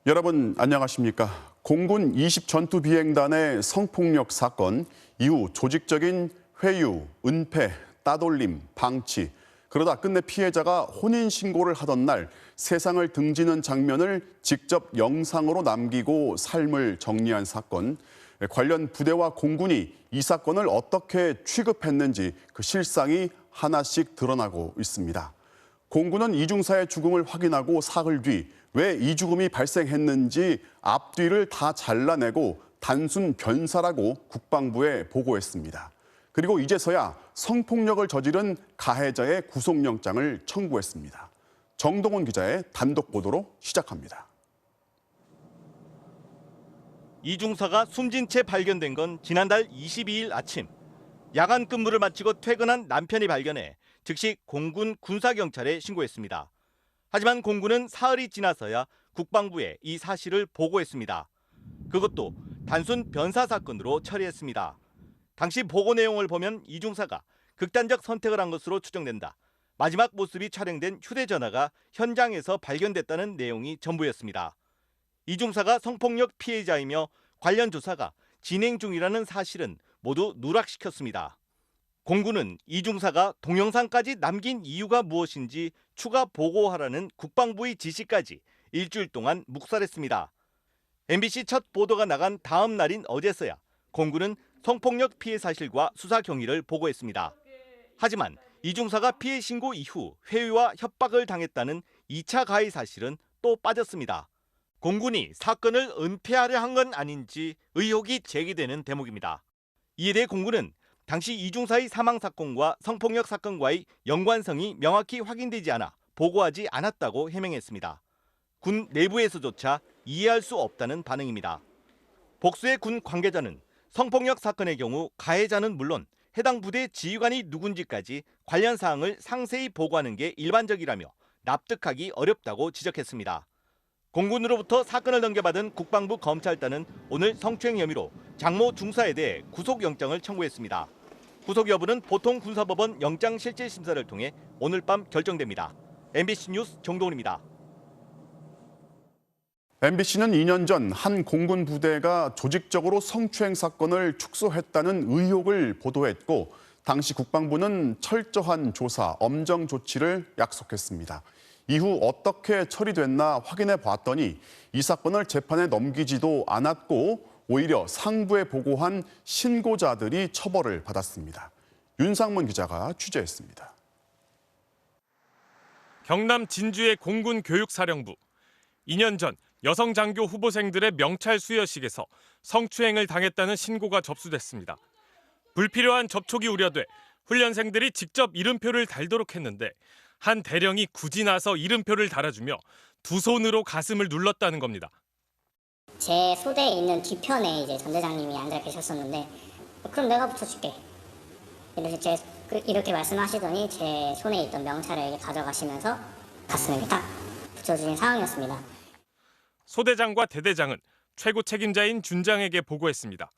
여러분 안녕하십니까? 공군 20전투비행단의 성폭력 사건 이후 조직적인 회유, 은폐, 따돌림, 방치, 그러다 끝내 피해자가 혼인신고를 하던 날 세상을 등지는 장면을 직접 영상으로 남기고 삶을 정리한 사건. 관련 부대와 공군이 이 사건을 어떻게 취급했는지 그 실상이 하나씩 드러나고 있습니다. 공군은 이중사의 죽음을 확인하고 사흘 뒤 왜 이 죽음이 발생했는지 앞뒤를 다 잘라내고 단순 변사라고 국방부에 보고했습니다. 그리고 이제서야 성폭력을 저지른 가해자의 구속영장을 청구했습니다. 정동원 기자의 단독 보도로 시작합니다. 이중사가 숨진 채 발견된 건 지난달 22일 아침. 야간 근무를 마치고 퇴근한 남편이 발견해 즉시 공군 군사경찰에 신고했습니다. 하지만 공군은 사흘이 지나서야 국방부에 이 사실을 보고했습니다. 그것도 단순 변사 사건으로 처리했습니다. 당시 보고 내용을 보면 이중사가 극단적 선택을 한 것으로 추정된다. 마지막 모습이 촬영된 휴대전화가 현장에서 발견됐다는 내용이 전부였습니다. 이중사가 성폭력 피해자이며 관련 조사가 진행 중이라는 사실은 모두 누락시켰습니다. 공군은 이중사가 동영상까지 남긴 이유가 무엇인지 추가 보고하라는 국방부의 지시까지 일주일 동안 묵살했습니다. MBC 첫 보도가 나간 다음 날인 어제서야 공군은 성폭력 피해 사실과 수사 경위를 보고했습니다. 하지만 이중사가 피해 신고 이후 회유와 협박을 당했다는 2차 가해 사실은 또 빠졌습니다. 공군이 사건을 은폐하려 한 건 아닌지 의혹이 제기되는 대목입니다. 이에 대해 공군은 당시 이중사의 사망 사건과 성폭력 사건과의 연관성이 명확히 확인되지 않아 보고하지 않았다고 해명했습니다. 군 내부에서조차 이해할 수 없다는 반응입니다. 복수의 군 관계자는 성폭력 사건의 경우 가해자는 물론 해당 부대 지휘관이 누군지까지 관련 사항을 상세히 보고하는 게 일반적이라며 납득하기 어렵다고 지적했습니다. 공군으로부터 사건을 넘겨받은 국방부 검찰단은 오늘 성추행 혐의로 장모 중사에 대해 구속영장을 청구했습니다. 구속 여부는 보통 군사법원 영장실질심사를 통해 오늘 밤 결정됩니다. MBC 뉴스 정동훈입니다. MBC는 2년 전 한 공군 부대가 조직적으로 성추행 사건을 축소했다는 의혹을 보도했고 당시 국방부는 철저한 조사, 엄정 조치를 약속했습니다. 이후 어떻게 처리됐나 확인해 봤더니 이 사건을 재판에 넘기지도 않았고 오히려 상부에 보고한 신고자들이 처벌을 받았습니다. 윤상문 기자가 취재했습니다. 경남 진주의 공군 교육사령부. 2년 전 여성 장교 후보생들의 명찰 수여식에서 성추행을 당했다는 신고가 접수됐습니다. 불필요한 접촉이 우려돼 훈련생들이 직접 이름표를 달도록 했는데 한 대령이 굳이 나서 이름표를 달아주며 두 손으로 가슴을 눌렀다는 겁니다. 제 소대에 있는 뒤편에 이제 전대장님이 앉아 계셨었는데 그럼 내가 붙여줄게. 이렇게 말씀하시더니 제 손에 있던 명찰을 가져가시면서 가슴에 딱 붙여주신 상황이었습니다. 소대장과 대대장은 최고 책임자인 준장에게 보고했습니다.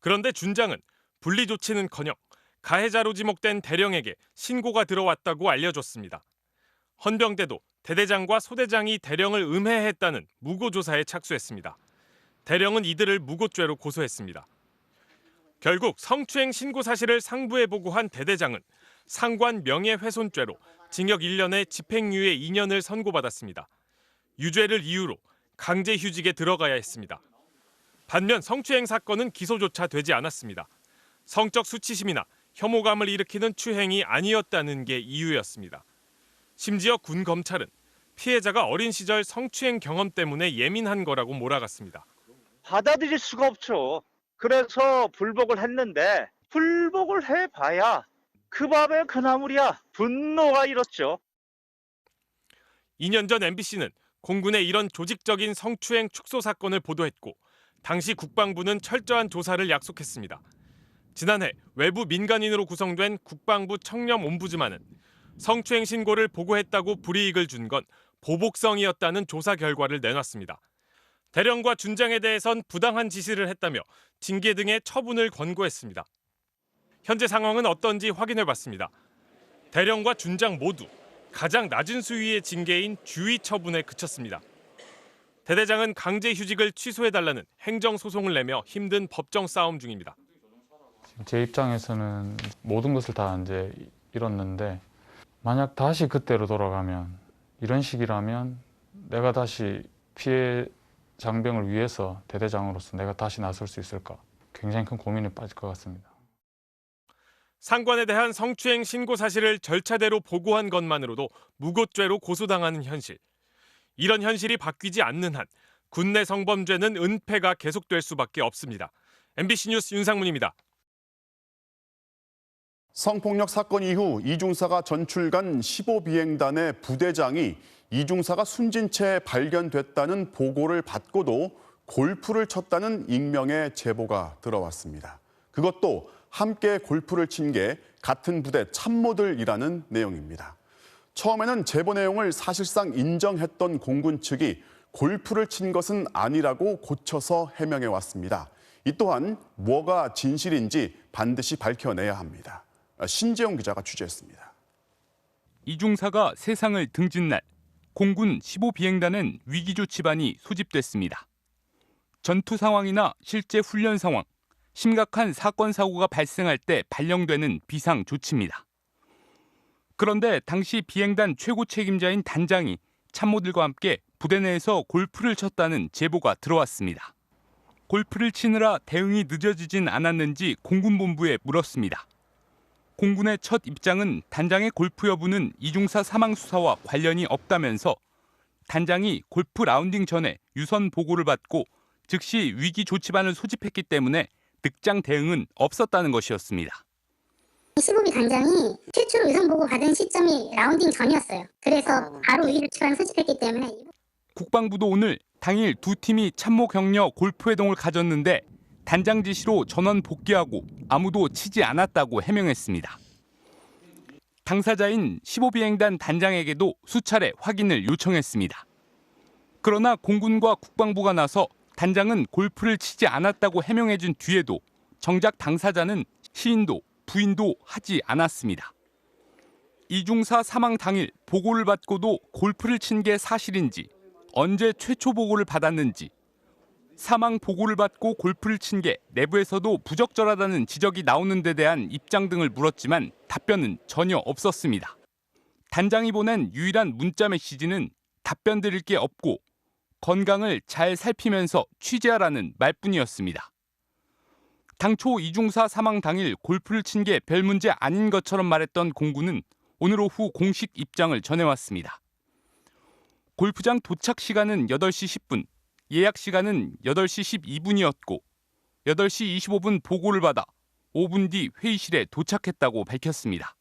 그런데 준장은 분리 조치는커녕 가해자로 지목된 대령에게 신고가 들어왔다고 알려줬습니다. 헌병대도 대대장과 소대장이 대령을 음해했다는 무고조사에 착수했습니다. 대령은 이들을 무고죄로 고소했습니다. 결국 성추행 신고 사실을 상부에 보고한 대대장은 상관 명예훼손죄로 징역 1년에 집행유예 2년을 선고받았습니다. 유죄를 이유로 강제휴직에 들어가야 했습니다. 반면 성추행 사건은 기소조차 되지 않았습니다. 성적 수치심이나 혐오감을 일으키는 추행이 아니었다는 게 이유였습니다. 심지어 군 검찰은 피해자가 어린 시절 성추행 경험 때문에 예민한 거라고 몰아갔습니다. 받아들일 수가 없죠. 그래서 불복을 했는데 불복을 해봐야 그 밥에 그 나물이야. 분노가 일었죠. 2년 전 MBC는 공군의 이런 조직적인 성추행 축소 사건을 보도했고 당시 국방부는 철저한 조사를 약속했습니다. 지난해 외부 민간인으로 구성된 국방부 청렴 옴부즈만은 성추행 신고를 보고했다고 불이익을 준 건 보복성이었다는 조사 결과를 내놨습니다. 대령과 준장에 대해선 부당한 지시를 했다며 징계 등의 처분을 권고했습니다. 현재 상황은 어떤지 확인해봤습니다. 대령과 준장 모두 가장 낮은 수위의 징계인 주의 처분에 그쳤습니다. 대대장은 강제 휴직을 취소해달라는 행정소송을 내며 힘든 법정 싸움 중입니다. 제 입장에서는 모든 것을 다 이제 잃었는데 만약 다시 그때로 돌아가면 이런 식이라면 내가 다시 피해 장병을 위해서 대대장으로서 내가 다시 나설 수 있을까? 굉장히 큰 고민에 빠질 것 같습니다. 상관에 대한 성추행 신고 사실을 절차대로 보고한 것만으로도 무고죄로 고소당하는 현실. 이런 현실이 바뀌지 않는 한 군내 성범죄는 은폐가 계속될 수밖에 없습니다. MBC 뉴스 윤상문입니다. 성폭력 사건 이후 이중사가 전출간 15비행단의 부대장이 이중사가 숨진 채 발견됐다는 보고를 받고도 골프를 쳤다는 익명의 제보가 들어왔습니다. 그것도 함께 골프를 친 게 같은 부대 참모들이라는 내용입니다. 처음에는 제보 내용을 사실상 인정했던 공군 측이 골프를 친 것은 아니라고 고쳐서 해명해 왔습니다. 이 또한 뭐가 진실인지 반드시 밝혀내야 합니다. 신재용 기자가 취재했습니다. 이중사가 세상을 등진 날 공군 15비행단은 위기조치반이 소집됐습니다. 전투 상황이나 실제 훈련 상황, 심각한 사건 사고가 발생할 때 발령되는 비상조치입니다. 그런데 당시 비행단 최고 책임자인 단장이 참모들과 함께 부대 내에서 골프를 쳤다는 제보가 들어왔습니다. 골프를 치느라 대응이 늦어지진 않았는지 공군본부에 물었습니다. 공군의 첫 입장은 단장의 골프 여부는 이중사 사망 수사와 관련이 없다면서 단장이 골프 라운딩 전에 유선 보고를 받고 즉시 위기 조치반을 소집했기 때문에 늑장 대응은 없었다는 것이었습니다. 15비 단장이 최초로 유선 보고 받은 시점이 라운딩 전이었어요. 그래서 바로 위기 조치반을 소집했기 때문에. 국방부도 오늘 당일 두 팀이 참모 격려 골프회동을 가졌는데 단장 지시로 전원 복귀하고 아무도 치지 않았다고 해명했습니다. 당사자인 15비행단 단장에게도 수차례 확인을 요청했습니다. 그러나 공군과 국방부가 나서 단장은 골프를 치지 않았다고 해명해준 뒤에도 정작 당사자는 시인도 부인도 하지 않았습니다. 이중사 사망 당일 보고를 받고도 골프를 친 게 사실인지, 언제 최초 보고를 받았는지, 사망 보고를 받고 골프를 친 게 내부에서도 부적절하다는 지적이 나오는 데 대한 입장 등을 물었지만 답변은 전혀 없었습니다. 단장이 보낸 유일한 문자 메시지는 답변 드릴 게 없고 건강을 잘 살피면서 취재하라는 말뿐이었습니다. 당초 이중사 사망 당일 골프를 친 게 별 문제 아닌 것처럼 말했던 공군은 오늘 오후 공식 입장을 전해왔습니다. 골프장 도착 시간은 8시 10분, 예약 시간은 8시 12분이었고 8시 25분 보고를 받아 5분 뒤 회의실에 도착했다고 밝혔습니다.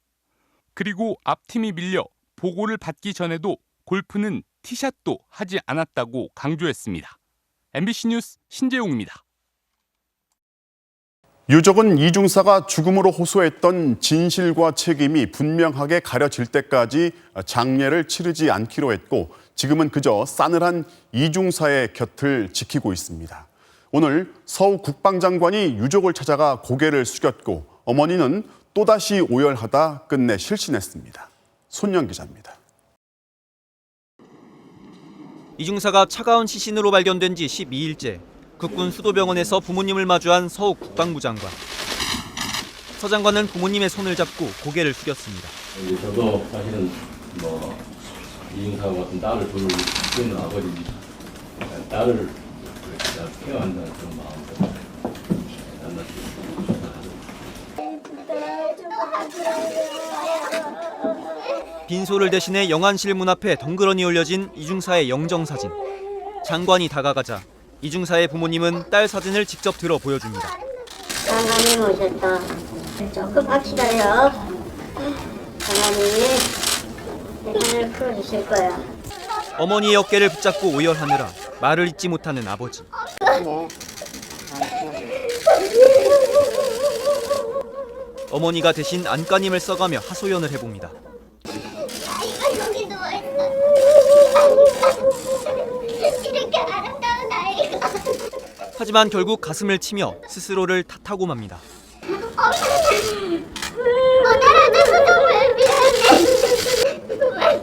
그리고 앞팀이 밀려 보고를 받기 전에도 골프는 티샷도 하지 않았다고 강조했습니다. MBC 뉴스 신재용입니다. 유족은 이중사가 죽음으로 호소했던 진실과 책임이 분명하게 가려질 때까지 장례를 치르지 않기로 했고 지금은 그저 싸늘한 이중사의 곁을 지키고 있습니다. 오늘 서우 국방장관이 유족을 찾아가 고개를 숙였고 어머니는 또다시 오열하다 끝내 실신했습니다. 손영 기자입니다. 이중사가 차가운 시신으로 발견된 지 12일째 국군 수도병원에서 부모님을 마주한 서우 국방부 장관. 서 장관은 부모님의 손을 잡고 고개를 숙였습니다. 저도 사실은 이중사 같은 딸을 둘 수 있는 아버지니까 딸을 케어한다는 그런 마음으로 빈소를 대신해 영안실 문 앞에 덩그러니 올려진 이중사의 영정사진. 장관이 다가가자 이중사의 부모님은 딸 사진을 직접 들어 보여줍니다. 장관님 오셨다. 조금 합시다요. 장관님이 대신을 풀어주실 거야. 어머니의 어깨를 붙잡고 오열하느라 말을 잇지 못하는 아버지. 어머니가 대신 안간힘을 써가며 하소연을 해봅니다. 아이가 여기 누워있어. 이렇게 아름다운 아이가. 하지만 결국 가슴을 치며 스스로를 탓하고 맙니다. 나라도 왜 미안해.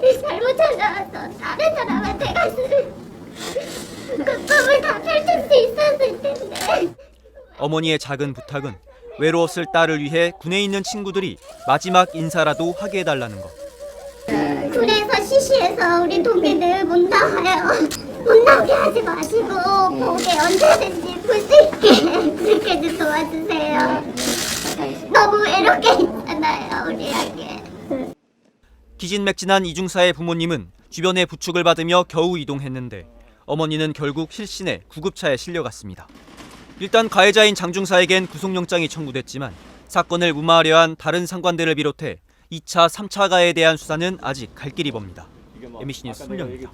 왜 잘못 찾아왔어. 다른 사람한테 갔으면. 어머니의 작은 부탁은 외로웠을 딸을 위해 군에 있는 친구들이 마지막 인사라도 하게 해달라는 것. 군에서 시시해서 우리 동기들 못 나와요. 못 나오게 하지 마시고 보게 언제든지 볼 수 있게 그렇게 좀 도와주세요. 너무 외롭게 있잖아요, 우리 아기. 기진맥진한 이중사의 부모님은 주변의 부축을 받으며 겨우 이동했는데 어머니는 결국 실신해 구급차에 실려갔습니다. 일단 가해자인 장중사에겐 구속영장이 청구됐지만 사건을 무마하려 한 다른 상관들을 비롯해 2차, 3차 가해에 대한 수사는 아직 갈 길이 멉니다. MBC 뉴스 손령입니다.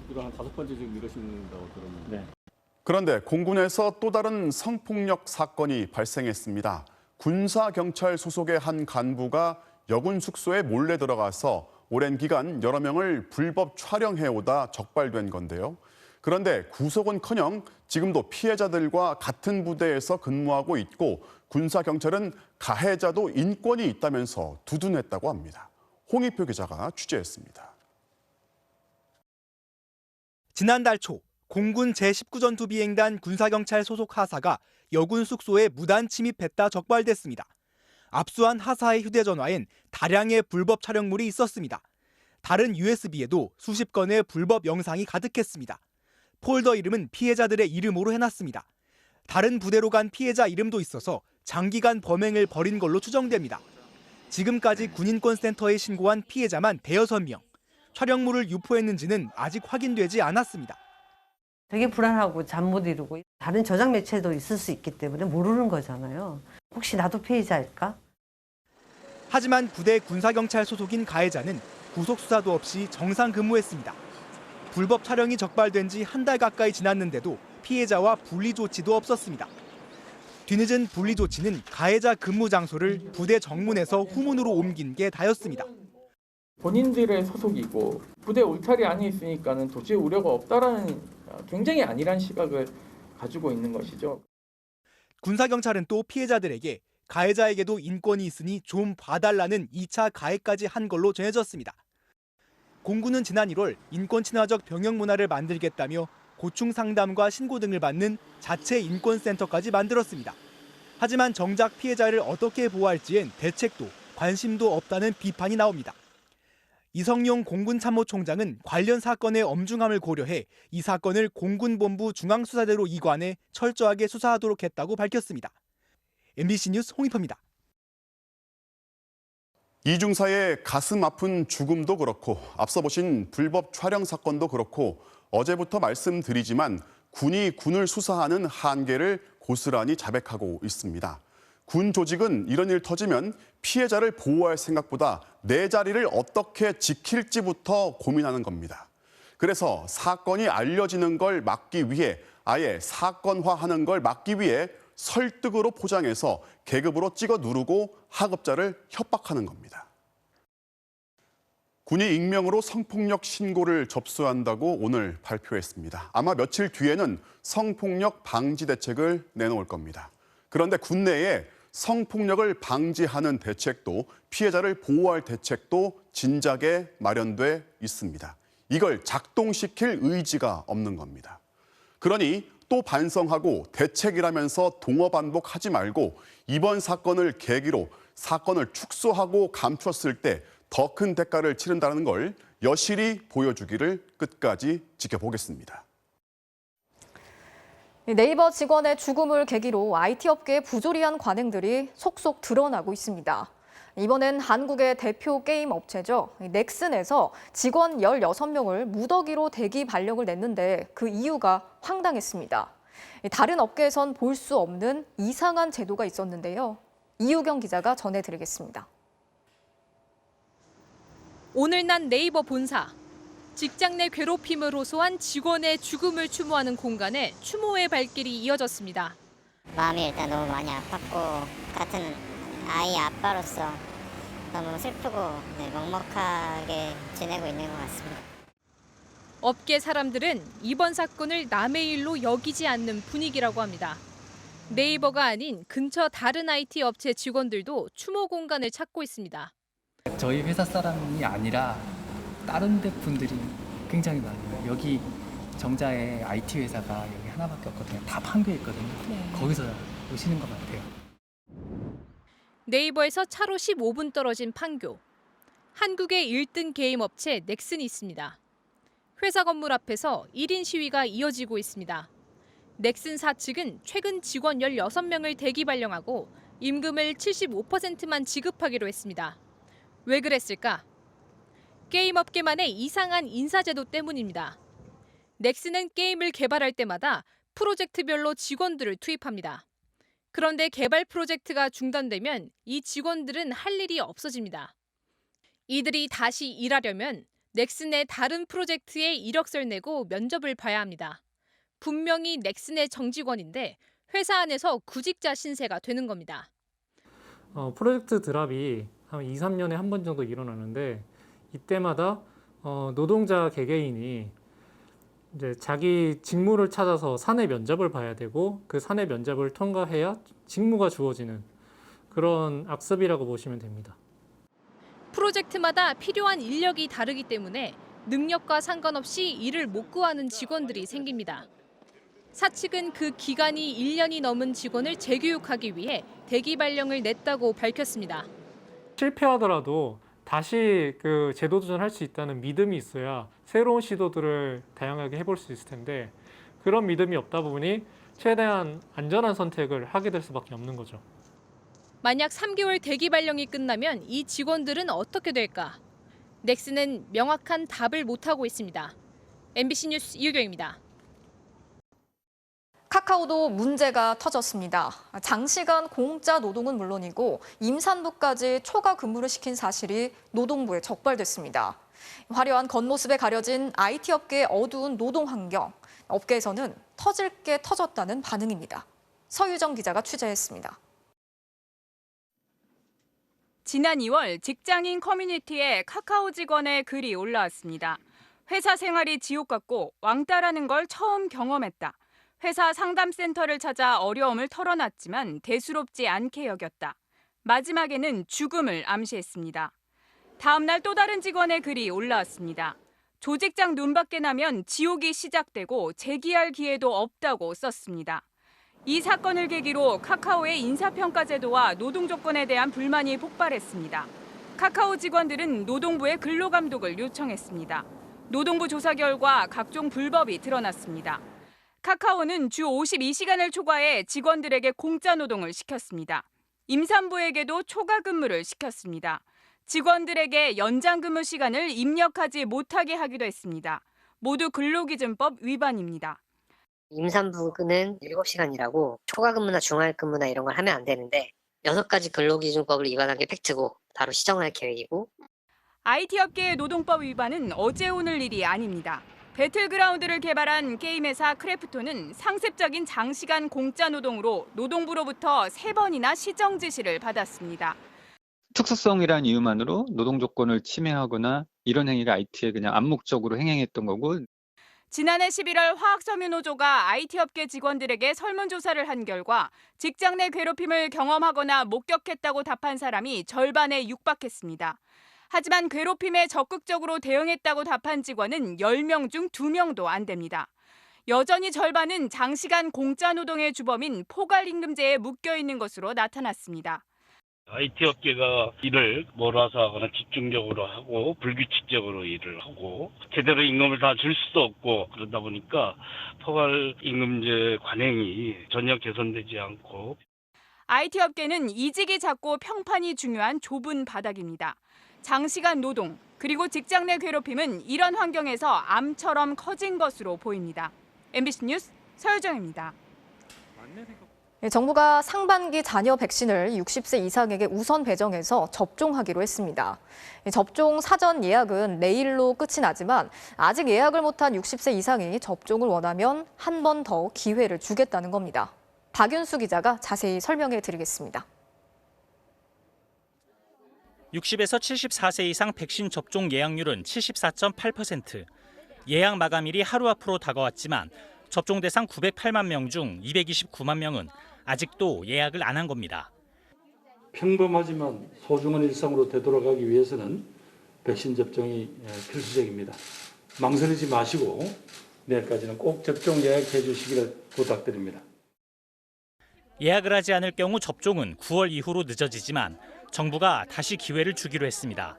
그런데 공군에서 또 다른 성폭력 사건이 발생했습니다. 군사경찰 소속의 한 간부가 여군 숙소에 몰래 들어가서 오랜 기간 여러 명을 불법 촬영해오다 적발된 건데요. 그런데 구속은커녕 지금도 피해자들과 같은 부대에서 근무하고 있고 군사경찰은 가해자도 인권이 있다면서 두둔했다고 합니다. 홍익표 기자가 취재했습니다. 지난달 초 공군 제19전투 비행단 군사경찰 소속 하사가 여군 숙소에 무단 침입했다 적발됐습니다. 압수한 하사의 휴대전화엔 다량의 불법 촬영물이 있었습니다. 다른 USB에도 수십 건의 불법 영상이 가득했습니다. 폴더 이름은 피해자들의 이름으로 해놨습니다. 다른 부대로 간 피해자 이름도 있어서 장기간 범행을 벌인 걸로 추정됩니다. 지금까지 군인권센터에 신고한 피해자만 106명. 촬영물을 유포했는지는 아직 확인되지 않았습니다. 되게 불안하고 잠 못 이루고 다른 저장 매체도 있을 수 있기 때문에 모르는 거잖아요. 혹시 나도 피해자일까? 하지만 부대 군사경찰 소속인 가해자는 구속수사도 없이 정상 근무했습니다. 불법 촬영이 적발된 지 한 달 가까이 지났는데도 피해자와 분리 조치도 없었습니다. 뒤늦은 분리 조치는 가해자 근무 장소를 부대 정문에서 후문으로 옮긴 게 다였습니다. 본인들의 소속이고 부대 울타리 안에 있으니까는 도저히 우려가 없다라는 굉장히 안일한 시각을 가지고 있는 것이죠. 군사경찰은 또 피해자들에게 가해자에게도 인권이 있으니 좀 봐달라는 2차 가해까지 한 걸로 전해졌습니다. 공군은 지난 1월 인권 친화적 병역 문화를 만들겠다며 고충 상담과 신고 등을 받는 자체 인권센터까지 만들었습니다. 하지만 정작 피해자를 어떻게 보호할지엔 대책도 관심도 없다는 비판이 나옵니다. 이성용 공군참모총장은 관련 사건의 엄중함을 고려해 이 사건을 공군본부 중앙수사대로 이관해 철저하게 수사하도록 했다고 밝혔습니다. MBC 뉴스 홍익표입니다. 이중사의 가슴 아픈 죽음도 그렇고 앞서 보신 불법 촬영 사건도 그렇고 어제부터 말씀드리지만 군이 군을 수사하는 한계를 고스란히 자백하고 있습니다. 군 조직은 이런 일 터지면 피해자를 보호할 생각보다 내 자리를 어떻게 지킬지부터 고민하는 겁니다. 그래서 사건이 알려지는 걸 막기 위해 아예 사건화하는 걸 막기 위해 설득으로 포장해서 계급으로 찍어 누르고 하급자를 협박하는 겁니다. 군이 익명으로 성폭력 신고를 접수한다고 오늘 발표했습니다. 아마 며칠 뒤에는 성폭력 방지 대책을 내놓을 겁니다. 그런데 군 내에 성폭력을 방지하는 대책도 피해자를 보호할 대책도 진작에 마련돼 있습니다. 이걸 작동시킬 의지가 없는 겁니다. 그러니 또 반성하고 대책이라면서 동어 반복하지 말고 이번 사건을 계기로 사건을 축소하고 감췄을 때 더 큰 대가를 치른다는 걸 여실히 보여주기를 끝까지 지켜보겠습니다. 네이버 직원의 죽음을 계기로 IT 업계의 부조리한 관행들이 속속 드러나고 있습니다. 이번엔 한국의 대표 게임 업체죠. 넥슨에서 직원 16명을 무더기로 대기 발령을 냈는데 그 이유가 황당했습니다. 다른 업계에선 볼 수 없는 이상한 제도가 있었는데요. 이유경 기자가 전해드리겠습니다. 오늘 난 네이버 본사. 직장 내 괴롭힘을 호소한 직원의 죽음을 추모하는 공간에 추모의 발길이 이어졌습니다. 마음이 일단 너무 많이 아팠고 같은 아이 아빠로서 너무 슬프고 먹먹하게 지내고 있는 것 같습니다. 업계 사람들은 이번 사건을 남의 일로 여기지 않는 분위기라고 합니다. 네이버가 아닌 근처 다른 IT 업체 직원들도 추모 공간을 찾고 있습니다. 저희 회사 사람이 아니라 다른 데 분들이 굉장히 많아요. 여기 정자에 IT 회사가 여기 하나밖에 없거든요. 다 판교에 있거든요. 거기서 오시는 것 같아요. 네이버에서 차로 15분 떨어진 판교. 한국의 1등 게임 업체 넥슨이 있습니다. 회사 건물 앞에서 1인 시위가 이어지고 있습니다. 넥슨사 측은 최근 직원 16명을 대기 발령하고 임금을 75%만 지급하기로 했습니다. 왜 그랬을까? 게임 업계만의 이상한 인사제도 때문입니다. 넥슨은 게임을 개발할 때마다 프로젝트별로 직원들을 투입합니다. 그런데 개발 프로젝트가 중단되면 이 직원들은 할 일이 없어집니다. 이들이 다시 일하려면 넥슨의 다른 프로젝트에 이력서를 내고 면접을 봐야 합니다. 분명히 넥슨의 정직원인데 회사 안에서 구직자 신세가 되는 겁니다. 프로젝트 드랍이 한 2, 3년에 한 번 정도 일어나는데 이때마다 노동자 개개인이 이제 자기 직무를 찾아서 사내 면접을 봐야 되고 그 사내 면접을 통과해야 직무가 주어지는 그런 악습이라고 보시면 됩니다. 프로젝트마다 필요한 인력이 다르기 때문에 능력과 상관없이 일을 못 구하는 직원들이 생깁니다. 사측은 그 기간이 1년이 넘은 직원을 재교육하기 위해 대기 발령을 냈다고 밝혔습니다. 실패하더라도 다시 그 제도 도전할 수 있다는 믿음이 있어야 새로운 시도들을 다양하게 해볼 수 있을 텐데 그런 믿음이 없다 보니 최대한 안전한 선택을 하게 될 수밖에 없는 거죠. 만약 3개월 대기 발령이 끝나면 이 직원들은 어떻게 될까? 넥슨은 명확한 답을 못하고 있습니다. MBC 뉴스 이유경입니다. 카카오도 문제가 터졌습니다. 장시간 공짜 노동은 물론이고 임산부까지 초과 근무를 시킨 사실이 노동부에 적발됐습니다. 화려한 겉모습에 가려진 IT 업계의 어두운 노동 환경. 업계에서는 터질 게 터졌다는 반응입니다. 서유정 기자가 취재했습니다. 지난 2월 직장인 커뮤니티에 카카오 직원의 글이 올라왔습니다. 회사 생활이 지옥 같고 왕따라는 걸 처음 경험했다. 회사 상담센터를 찾아 어려움을 털어놨지만 대수롭지 않게 여겼다. 마지막에는 죽음을 암시했습니다. 다음 날 또 다른 직원의 글이 올라왔습니다. 조직장 눈밖에 나면 지옥이 시작되고 재기할 기회도 없다고 썼습니다. 이 사건을 계기로 카카오의 인사평가 제도와 노동 조건에 대한 불만이 폭발했습니다. 카카오 직원들은 노동부에 근로감독을 요청했습니다. 노동부 조사 결과 각종 불법이 드러났습니다. 카카오는 주 52시간을 초과해 직원들에게 공짜 노동을 시켰습니다. 임산부에게도 초과 근무를 시켰습니다. 직원들에게 연장 근무 시간을 입력하지 못하게 하기도 했습니다. 모두 근로기준법 위반입니다. 임산부는 7시간이라고 초과 근무나 중할 근무나 이런 걸 하면 안 되는데 6가지 근로기준법을 위반한 게 팩트고 바로 시정할 계획이고. IT 업계의 노동법 위반은 어제 오늘 일이 아닙니다. 배틀그라운드를 개발한 게임 회사 크래프톤은 상습적인 장시간 공짜 노동으로 노동부로부터 3번이나 시정 지시를 받았습니다. 특수성이라는 이유만으로 노동 조건을 침해하거나 이런 행위가 IT에 그냥 암묵적으로 행했던 거고. 지난해 11월 화학섬유노조가 IT 업계 직원들에게 설문조사를 한 결과 직장 내 괴롭힘을 경험하거나 목격했다고 답한 사람이 절반에 육박했습니다. 하지만 괴롭힘에 적극적으로 대응했다고 답한 직원은 10명 중 2명도 안 됩니다. 여전히 절반은 장시간 공짜 노동의 주범인 포괄임금제에 묶여 있는 것으로 나타났습니다. IT 업계가 일을 몰아서 하거나 집중적으로 하고 불규칙적으로 일을 하고 제대로 임금을 다 줄 수도 없고 그러다 보니까 포괄임금제 관행이 전혀 개선되지 않고. IT 업계는 이직이 작고 평판이 중요한 좁은 바닥입니다. 장시간 노동, 그리고 직장 내 괴롭힘은 이런 환경에서 암처럼 커진 것으로 보입니다. MBC 뉴스 서유정입니다. 정부가 상반기 잔여 백신을 60세 이상에게 우선 배정해서 접종하기로 했습니다. 접종 사전 예약은 내일로 끝이 나지만 아직 예약을 못한 60세 이상이 접종을 원하면 한 번 더 기회를 주겠다는 겁니다. 박윤수 기자가 자세히 설명해 드리겠습니다. 60에서 74세 이상 백신 접종 예약률은 74.8%. 예약 마감일이 하루 앞으로 다가왔지만 접종 대상 908만 명 중 229만 명은 아직도 예약을 안 한 겁니다. 평범하지만 소중한 일상으로 되돌아가기 위해서는 백신 접종이 필수적입니다. 망설이지 마시고 내일까지는 꼭 접종 예약해 주시기를 부탁드립니다. 예약을 하지 않을 경우 접종은 9월 이후로 늦어지지만 정부가 다시 기회를 주기로 했습니다.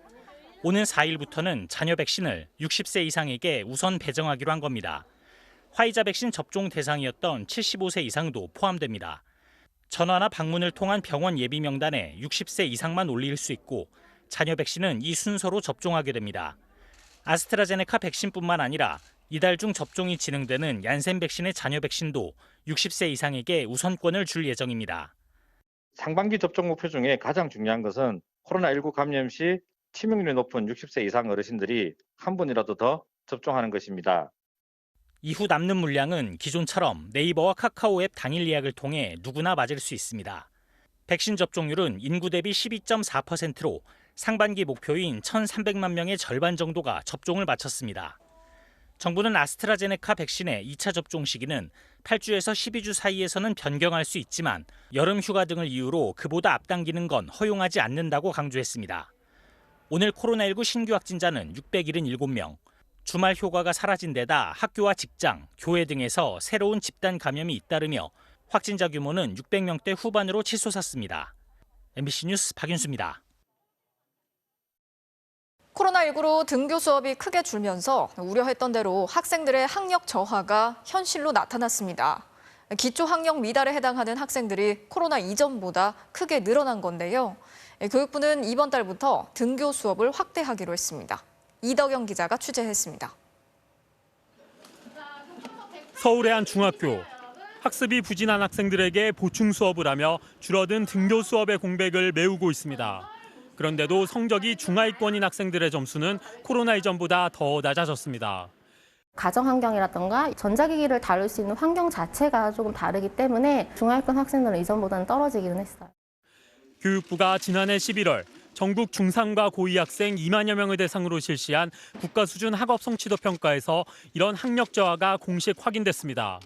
오는 4일부터는 잔여 백신을 60세 이상에게 우선 배정하기로 한 겁니다. 화이자 백신 접종 대상이었던 75세 이상도 포함됩니다. 전화나 방문을 통한 병원 예비 명단에 60세 이상만 올릴 수 있고 잔여 백신은 이 순서로 접종하게 됩니다. 아스트라제네카 백신뿐만 아니라 이달 중 접종이 진행되는 얀센 백신의 잔여 백신도 60세 이상에게 우선권을 줄 예정입니다. 상반기 접종 목표 중에 가장 중요한 것은 코로나19 감염 시 치명률이 높은 60세 이상 어르신들이 한 분이라도 더 접종하는 것입니다. 이후 남는 물량은 기존처럼 네이버와 카카오 앱 당일 예약을 통해 누구나 맞을 수 있습니다. 백신 접종률은 인구 대비 12.4%로 상반기 목표인 1,300만 명의 절반 정도가 접종을 마쳤습니다. 정부는 아스트라제네카 백신의 2차 접종 시기는 8주에서 12주 사이에서는 변경할 수 있지만 여름 휴가 등을 이유로 그보다 앞당기는 건 허용하지 않는다고 강조했습니다. 오늘 코로나19 신규 확진자는 677명, 주말 휴가가 사라진 데다 학교와 직장, 교회 등에서 새로운 집단 감염이 잇따르며 확진자 규모는 600명대 후반으로 치솟았습니다. MBC 뉴스 박윤수입니다. 코로나19로 등교 수업이 크게 줄면서 우려했던 대로 학생들의 학력 저하가 현실로 나타났습니다. 기초 학력 미달에 해당하는 학생들이 코로나 이전보다 크게 늘어난 건데요. 교육부는 이번 달부터 등교 수업을 확대하기로 했습니다. 이덕영 기자가 취재했습니다. 서울의 한 중학교. 학습이 부진한 학생들에게 보충 수업을 하며 줄어든 등교 수업의 공백을 메우고 있습니다. 그런데도 성적이 중하위권인 학생들의 점수는 코로나 이전보다 더 낮아졌습니다. 가정 환경이라던가 전자기기를 다룰 수 있는 환경 자체가 조금 다르기 때문에 중하위권 학생들은 이전보다는 떨어지기는 했어요. 교육부가 지난해 11월 전국 중3과 고2 학생 2만여 명을 대상으로 실시한 국가 수준 학업 성취도 평가에서 이런 학력 저하가 공식 확인됐습니다.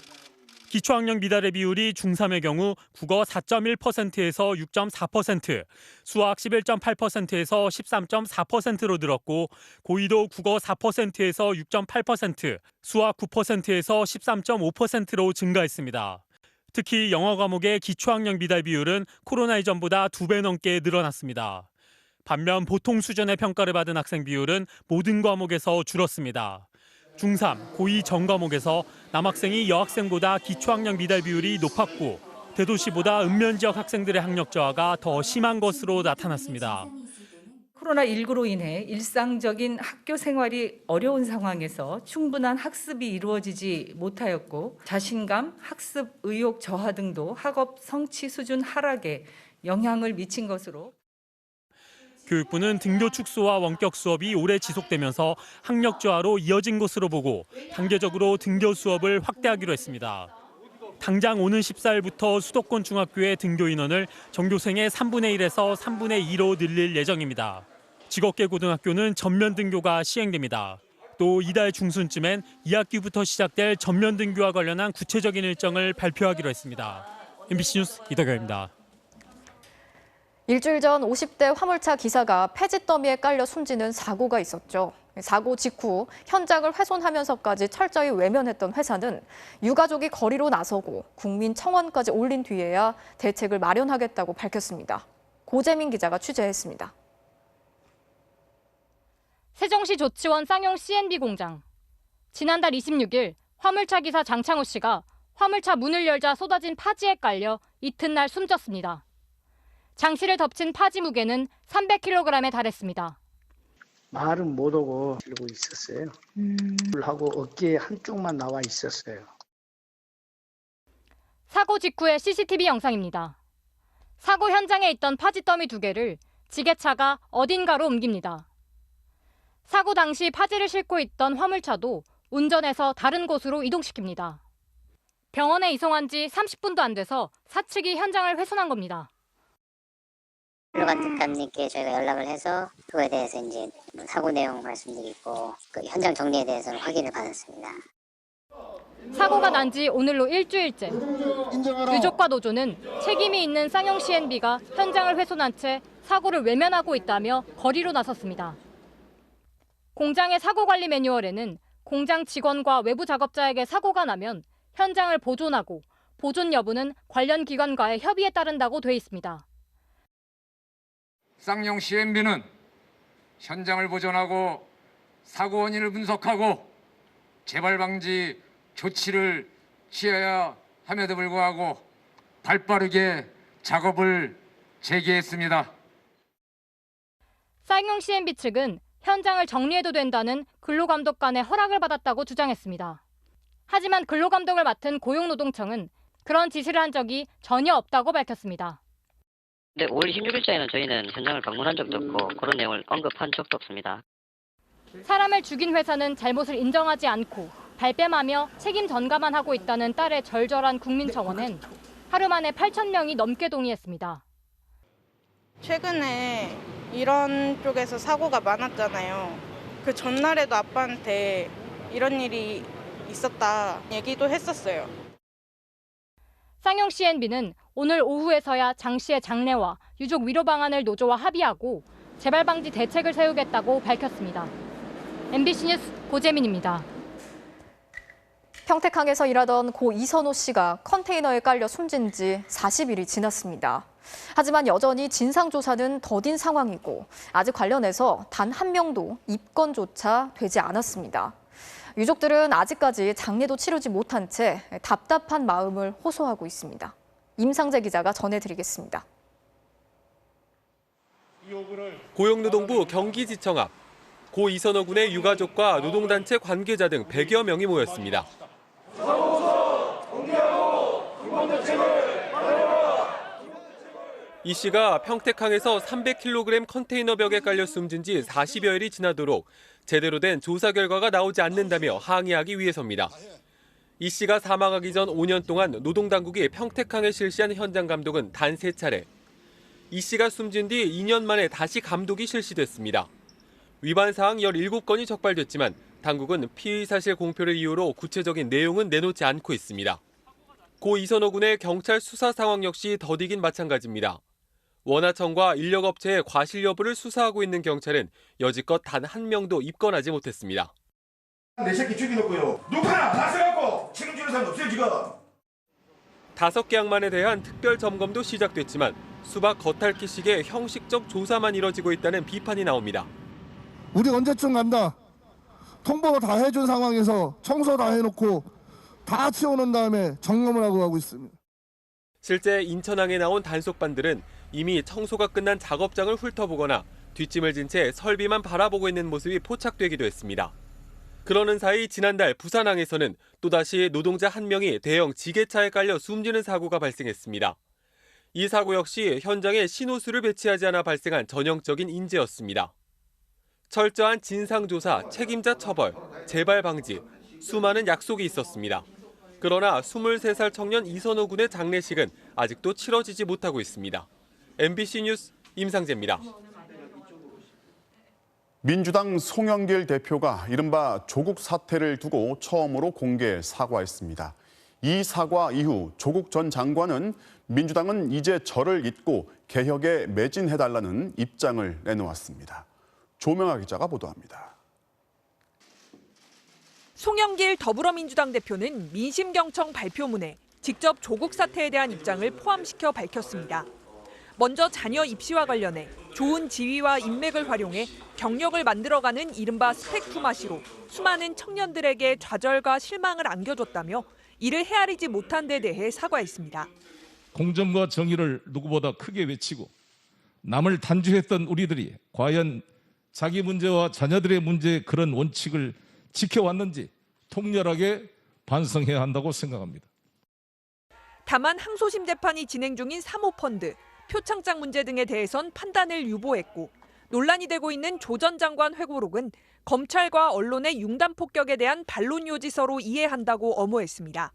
기초학력 미달의 비율이 중3의 경우 국어 4.1%에서 6.4%, 수학 11.8%에서 13.4%로 늘었고 고2도 국어 4%에서 6.8%, 수학 9%에서 13.5%로 증가했습니다. 특히 영어 과목의 기초학력 미달 비율은 코로나 이전보다 2배 넘게 늘어났습니다. 반면 보통 수준의 평가를 받은 학생 비율은 모든 과목에서 줄었습니다. 중3, 고2 전 과목에서 남학생이 여학생보다 기초학력 미달 비율이 높았고 대도시보다 읍면 지역 학생들의 학력 저하가 더 심한 것으로 나타났습니다. 코로나19로 인해 일상적인 학교 생활이 어려운 상황에서 충분한 학습이 이루어지지 못하였고 자신감, 학습 의욕 저하 등도 학업 성취 수준 하락에 영향을 미친 것으로 교육부는 등교 축소와 원격 수업이 오래 지속되면서 학력 저하로 이어진 것으로 보고 단계적으로 등교 수업을 확대하기로 했습니다. 당장 오는 14일부터 수도권 중학교의 등교 인원을 전교생의 3분의 1에서 3분의 2로 늘릴 예정입니다. 직업계 고등학교는 전면 등교가 시행됩니다. 또 이달 중순쯤엔 2학기부터 시작될 전면 등교와 관련한 구체적인 일정을 발표하기로 했습니다. MBC 뉴스 이덕영입니다. 일주일 전 50대 화물차 기사가 폐지 더미에 깔려 숨지는 사고가 있었죠. 사고 직후 현장을 훼손하면서까지 철저히 외면했던 회사는 유가족이 거리로 나서고 국민 청원까지 올린 뒤에야 대책을 마련하겠다고 밝혔습니다. 고재민 기자가 취재했습니다. 세종시 조치원 쌍용 C&B 공장. 지난달 26일 화물차 기사 장창호 씨가 화물차 문을 열자 쏟아진 파지에 깔려 이튿날 숨졌습니다. 장 씨를 덮친 파지 무게는 300kg에 달했습니다. 말은 못하고 들고 있었어요. 하고 어깨 한쪽만 나와 있었어요. 사고 직후의 CCTV 영상입니다. 사고 현장에 있던 파지 더미 2개를 지게차가 어딘가로 옮깁니다. 사고 당시 파지를 싣고 있던 화물차도 운전해서 다른 곳으로 이동시킵니다. 병원에 이송한 지 30분도 안 돼서 사측이 현장을 훼손한 겁니다. 일반 특감님께 저희가 연락을 해서 그거에 대해서 이제 사고 내용 말씀드리고 그 현장 정리에 대해서는 확인을 받았습니다. 사고가 난 지 오늘로 일주일째. 유족과 노조는 책임이 있는 쌍용 C&B가 현장을 훼손한 채 사고를 외면하고 있다며 거리로 나섰습니다. 공장의 사고 관리 매뉴얼에는 공장 직원과 외부 작업자에게 사고가 나면 현장을 보존하고 보존 여부는 관련 기관과의 협의에 따른다고 돼 있습니다. 쌍용 CNB는 현장을 보존하고 사고 원인을 분석하고 재발 방지 조치를 취해야 함에도 불구하고 발빠르게 작업을 재개했습니다. 쌍용 CNB 측은 현장을 정리해도 된다는 근로감독관의 허락을 받았다고 주장했습니다. 하지만 근로감독을 맡은 고용노동청은 그런 지시를 한 적이 전혀 없다고 밝혔습니다. 네, 5월 26일자에는 저희는 현장을 방문한 적도 없고 그런 내용을 언급한 적도 없습니다. 사람을 죽인 회사는 잘못을 인정하지 않고 발뺌하며 책임 전가만 하고 있다는 딸의 절절한 국민청원엔 하루 만에 8,000명이 넘게 동의했습니다. 최근에 이런 쪽에서 사고가 많았잖아요. 그 전날에도 아빠한테 이런 일이 있었다 얘기도 했었어요. 쌍용 CNB는 오늘 오후에서야 장 씨의 장례와 유족 위로 방안을 노조와 합의하고 재발 방지 대책을 세우겠다고 밝혔습니다. MBC 뉴스 고재민입니다. 평택항에서 일하던 고 이선호 씨가 컨테이너에 깔려 숨진 지 40일이 지났습니다. 하지만 여전히 진상조사는 더딘 상황이고 아직 관련해서 단 한 명도 입건조차 되지 않았습니다. 유족들은 아직까지 장례도 치르지 못한 채 답답한 마음을 호소하고 있습니다. 임상재 기자가 전해드리겠습니다. 고용노동부 경기지청 앞 고 이선호 군의 유가족과 노동단체 관계자 등 100여 명이 모였습니다. 이 씨가 평택항에서 300kg 컨테이너 벽에 깔려 숨진 지 40여일이 지나도록 제대로 된 조사 결과가 나오지 않는다며 항의하기 위해서입니다. 이 씨가 사망하기 전 5년 동안 노동당국이 평택항에 실시한 현장 감독은 단 3차례. 이 씨가 숨진 뒤 2년 만에 다시 감독이 실시됐습니다. 위반 사항 17건이 적발됐지만 당국은 피의 사실 공표를 이유로 구체적인 내용은 내놓지 않고 있습니다. 고 이선호 군의 경찰 수사 상황 역시 더디긴 마찬가지입니다. 원하청과 인력업체의 과실 여부를 수사하고 있는 경찰은 여지껏 단 한 명도 입건하지 못했습니다. 내 새끼 죽여놓고요. 누구나 나서갖고 책임지는 사람 없어요 지금. 5개 항만에 대한 특별 점검도 시작됐지만 수박 겉핥기식의 형식적 조사만 이뤄지고 있다는 비판이 나옵니다. 우리 언제쯤 간다. 통보 다 해준 상황에서 청소 다 해놓고 다 치워놓은 다음에 점검을 하고 가고 있습니다. 실제 인천항에 나온 단속반들은 이미 청소가 끝난 작업장을 훑어보거나 뒷짐을 진 채 설비만 바라보고 있는 모습이 포착되기도 했습니다. 그러는 사이 지난달 부산항에서는 또다시 노동자 한 명이 대형 지게차에 깔려 숨지는 사고가 발생했습니다. 이 사고 역시 현장에 신호수를 배치하지 않아 발생한 전형적인 인재였습니다. 철저한 진상조사, 책임자 처벌, 재발 방지, 수많은 약속이 있었습니다. 그러나 23살 청년 이선호 군의 장례식은 아직도 치러지지 못하고 있습니다. MBC 뉴스 임상재입니다. 민주당 송영길 대표가 이른바 조국 사태를 두고 처음으로 공개 사과했습니다. 이 사과 이후 조국 전 장관은 민주당은 이제 저를 잊고 개혁에 매진해달라는 입장을 내놓았습니다. 조명아 기자가 보도합니다. 송영길 더불어민주당 대표는 민심경청 발표문에 직접 조국 사태에 대한 입장을 포함시켜 밝혔습니다. 먼저 자녀 입시와 관련해 좋은 지위와 인맥을 활용해 경력을 만들어가는 이른바 스펙투마시로 수많은 청년들에게 좌절과 실망을 안겨줬다며 이를 헤아리지 못한 데 대해 사과했습니다. 공정과 정의를 누구보다 크게 외치고 남을 단죄했던 우리들이 과연 자기 문제와 자녀들의 문제의 그런 원칙을 지켜왔는지 통렬하게 반성해야 한다고 생각합니다. 다만 항소심 재판이 진행 중인 사모펀드, 표창장 문제 등에 대해선 판단을 유보했고 논란이 되고 있는 조 전 장관 회고록은 검찰과 언론의 융단 폭격에 대한 반론 요지서로 이해한다고 엄호했습니다.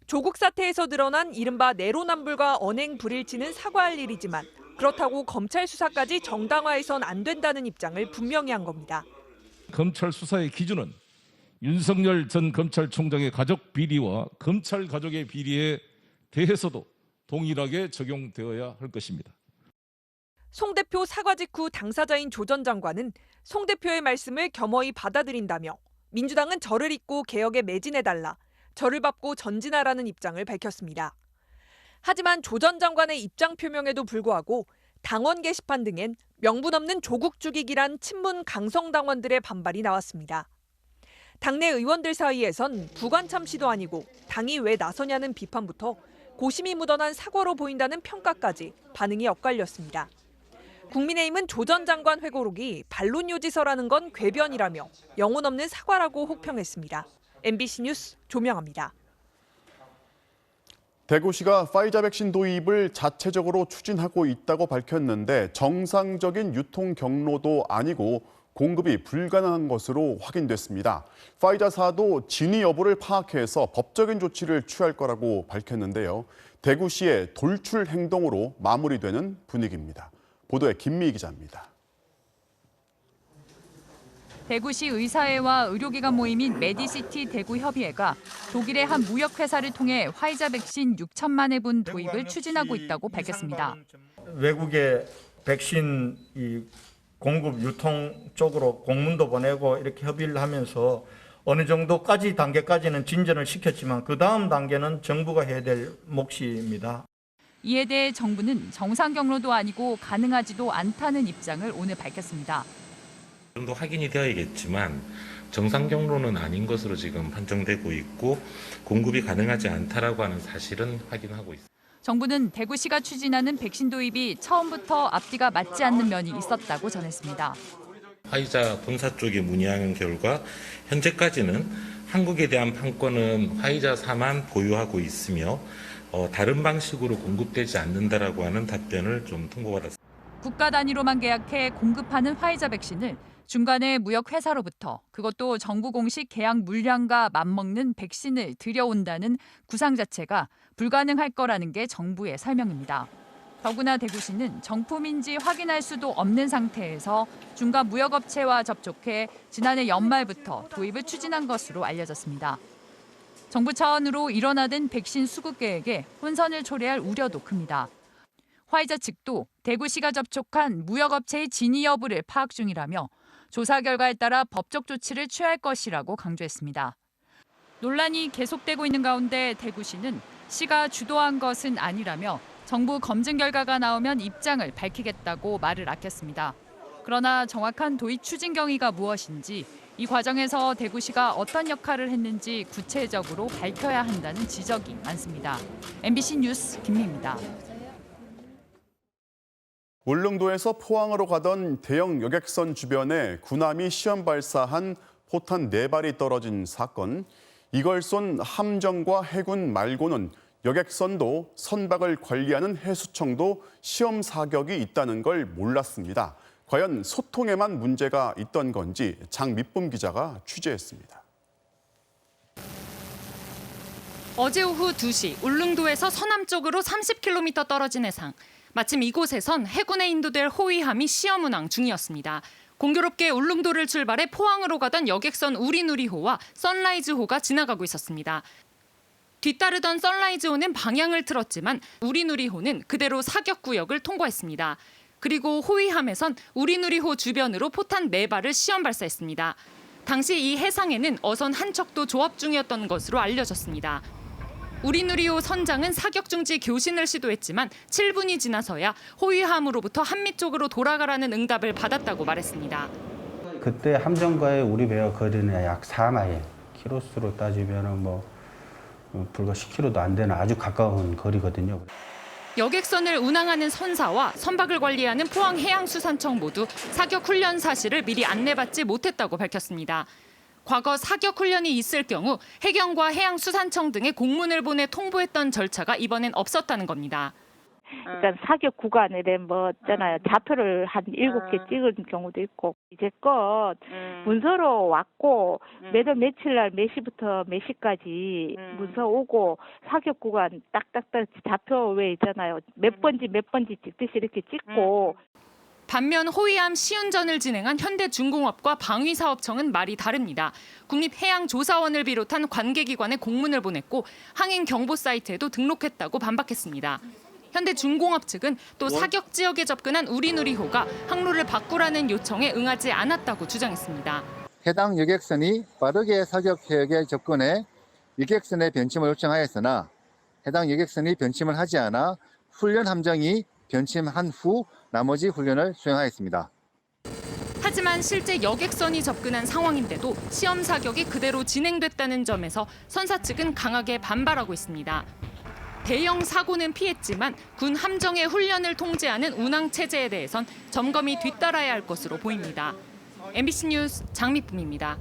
조국 사태에서 드러난 이른바 내로남불과 언행 불일치는 사과할 일이지만 그렇다고 검찰 수사까지 정당화해선 안 된다는 입장을 분명히 한 겁니다. 검찰 수사의 기준은 윤석열 전 검찰총장의 가족 비리와 검찰 가족의 비리에 대해서도 동일하게 적용되어야 할 것입니다. 송 대표 사과 직후 당사자인 조 전 장관은 송 대표의 말씀을 겸허히 받아들인다며 민주당은 절을 잇고 개혁에 매진해달라, 절을 밟고 전진하라는 입장을 밝혔습니다. 하지만 조 전 장관의 입장 표명에도 불구하고 당원 게시판 등엔 명분 없는 조국 죽이기란 친문 강성 당원들의 반발이 나왔습니다. 당내 의원들 사이에선 부관참 시도 아니고 당이 왜 나서냐는 비판부터 고심이 묻어난 사과로 보인다는 평가까지 반응이 엇갈렸습니다. 국민의힘은 조 전 장관 회고록이 반론요지서라는 건 궤변이라며 영혼 없는 사과라고 혹평했습니다. MBC 뉴스 조명아입니다. 대구시가 화이자 백신 도입을 자체적으로 추진하고 있다고 밝혔는데 정상적인 유통 경로도 아니고 공급이 불가능한 것으로 확인됐습니다. 화이자사도 진위 여부를 파악해서 법적인 조치를 취할 거라고 밝혔는데요. 대구시의 돌출 행동으로 마무리되는 분위기입니다. 보도에 김미희 기자입니다. 대구시 의사회와 의료기관 모임인 메디시티 대구협의회가 독일의 한 무역회사를 통해 화이자 백신 6천만 회분 도입을 추진하고 있다고 밝혔습니다. 외국의 백신 공급 유통 쪽으로 공문도 보내고 이렇게 협의를 하면서 어느 정도까지 단계까지는 진전을 시켰지만 그 다음 단계는 정부가 해야 될 몫입니다. 이에 대해 정부는 정상 경로도 아니고 가능하지도 않다는 입장을 오늘 밝혔습니다. 정도 확인이 되어야겠지만 정상 경로는 아닌 것으로 지금 판정되고 있고 공급이 가능하지 않다라고 하는 사실은 확인하고 있습니다. 정부는 대구시가 추진하는 백신 도입이 처음부터 앞뒤가 맞지 않는 면이 있었다고 전했습니다. 화이자 본사 쪽에 문의한 결과 현재까지는 한국에 대한 판권은 화이자사만 보유하고 있으며 다른 방식으로 공급되지 않는다라고 하는 답변을 좀 통보받았습니다. 국가 단위로만 계약해 공급하는 화이자 백신을 중간에 무역회사로부터 그것도 정부 공식 계약 물량과 맞먹는 백신을 들여온다는 구상 자체가 불가능할 거라는 게 정부의 설명입니다. 더구나 대구시는 정품인지 확인할 수도 없는 상태에서 중간 무역업체와 접촉해 지난해 연말부터 도입을 추진한 것으로 알려졌습니다. 정부 차원으로 일어나던 백신 수급 계획에 혼선을 초래할 우려도 큽니다. 화이자 측도 대구시가 접촉한 무역업체의 진위 여부를 파악 중이라며 조사 결과에 따라 법적 조치를 취할 것이라고 강조했습니다. 논란이 계속되고 있는 가운데 대구시는 시가 주도한 것은 아니라며 정부 검증 결과가 나오면 입장을 밝히겠다고 말을 아꼈습니다. 그러나 정확한 도입 추진 경위가 무엇인지 이 과정에서 대구시가 어떤 역할을 했는지 구체적으로 밝혀야 한다는 지적이 많습니다. MBC 뉴스 김미입니다. 울릉도에서 포항으로 가던 대형 여객선 주변에 군함이 시험 발사한 포탄 4발이 떨어진 사건. 이걸 쏜 함정과 해군 말고는 여객선도 선박을 관리하는 해수청도 시험 사격이 있다는 걸 몰랐습니다. 과연 소통에만 문제가 있던 건지 장미쁨 기자가 취재했습니다. 어제 오후 2시 울릉도에서 서남쪽으로 30km 떨어진 해상. 마침 이곳에선 해군에 인도될 호위함이 시험 운항 중이었습니다. 공교롭게 울릉도를 출발해 포항으로 가던 여객선 우리누리호와 선라이즈호가 지나가고 있었습니다. 뒤따르던 선라이즈호는 방향을 틀었지만 우리누리호는 그대로 사격 구역을 통과했습니다. 그리고 호위함에선 우리누리호 주변으로 포탄 4발을 시험 발사했습니다. 당시 이 해상에는 어선 한 척도 조업 중이었던 것으로 알려졌습니다. 우리누리호 선장은 사격 중지 교신을 시도했지만 7분이 지나서야 호위함으로부터 한미 쪽으로 돌아가라는 응답을 받았다고 말했습니다. 그때 함정과의 우리 배와 거리는 약 4마일, 키로수로 따지면 불과 10km도 안 되는 아주 가까운 거리거든요. 여객선을 운항하는 선사와 선박을 관리하는 포항해양수산청 모두 사격 훈련 사실을 미리 안내받지 못했다고 밝혔습니다. 과거 사격 훈련이 있을 경우 해경과 해양수산청 등에 공문을 보내 통보했던 절차가 이번엔 없었다는 겁니다. 일단 사격 구간에 있잖아요. 좌표를 한 7개 찍은 경우도 있고 이제껏 문서로 왔고 매달 며칠 날 몇 시부터 몇 시까지 문서 오고 사격 구간 딱딱딱 좌표 왜 있잖아요. 몇 번지 찍듯이 이렇게 찍고 반면 호위함 시운전을 진행한 현대중공업과 방위사업청은 말이 다릅니다. 국립해양조사원을 비롯한 관계기관에 공문을 보냈고 항행 경보 사이트에도 등록했다고 반박했습니다. 현대중공업 측은 또 사격 지역에 접근한 우리누리호가 항로를 바꾸라는 요청에 응하지 않았다고 주장했습니다. 해당 여객선이 빠르게 사격 해역에 접근해 여객선의 변침을 요청하였으나 해당 여객선이 변침을 하지 않아 훈련 함정이 변침한 후 나머지 훈련을 수행하였습니다. 하지만 실제 여객선이 접근한 상황인데도 시험 사격이 그대로 진행됐다는 점에서 선사 측은 강하게 반발하고 있습니다. 대형 사고는 피했지만 군 함정의 훈련을 통제하는 운항 체제에 대해선 점검이 뒤따라야 할 것으로 보입니다. MBC 뉴스 장미쁨입니다.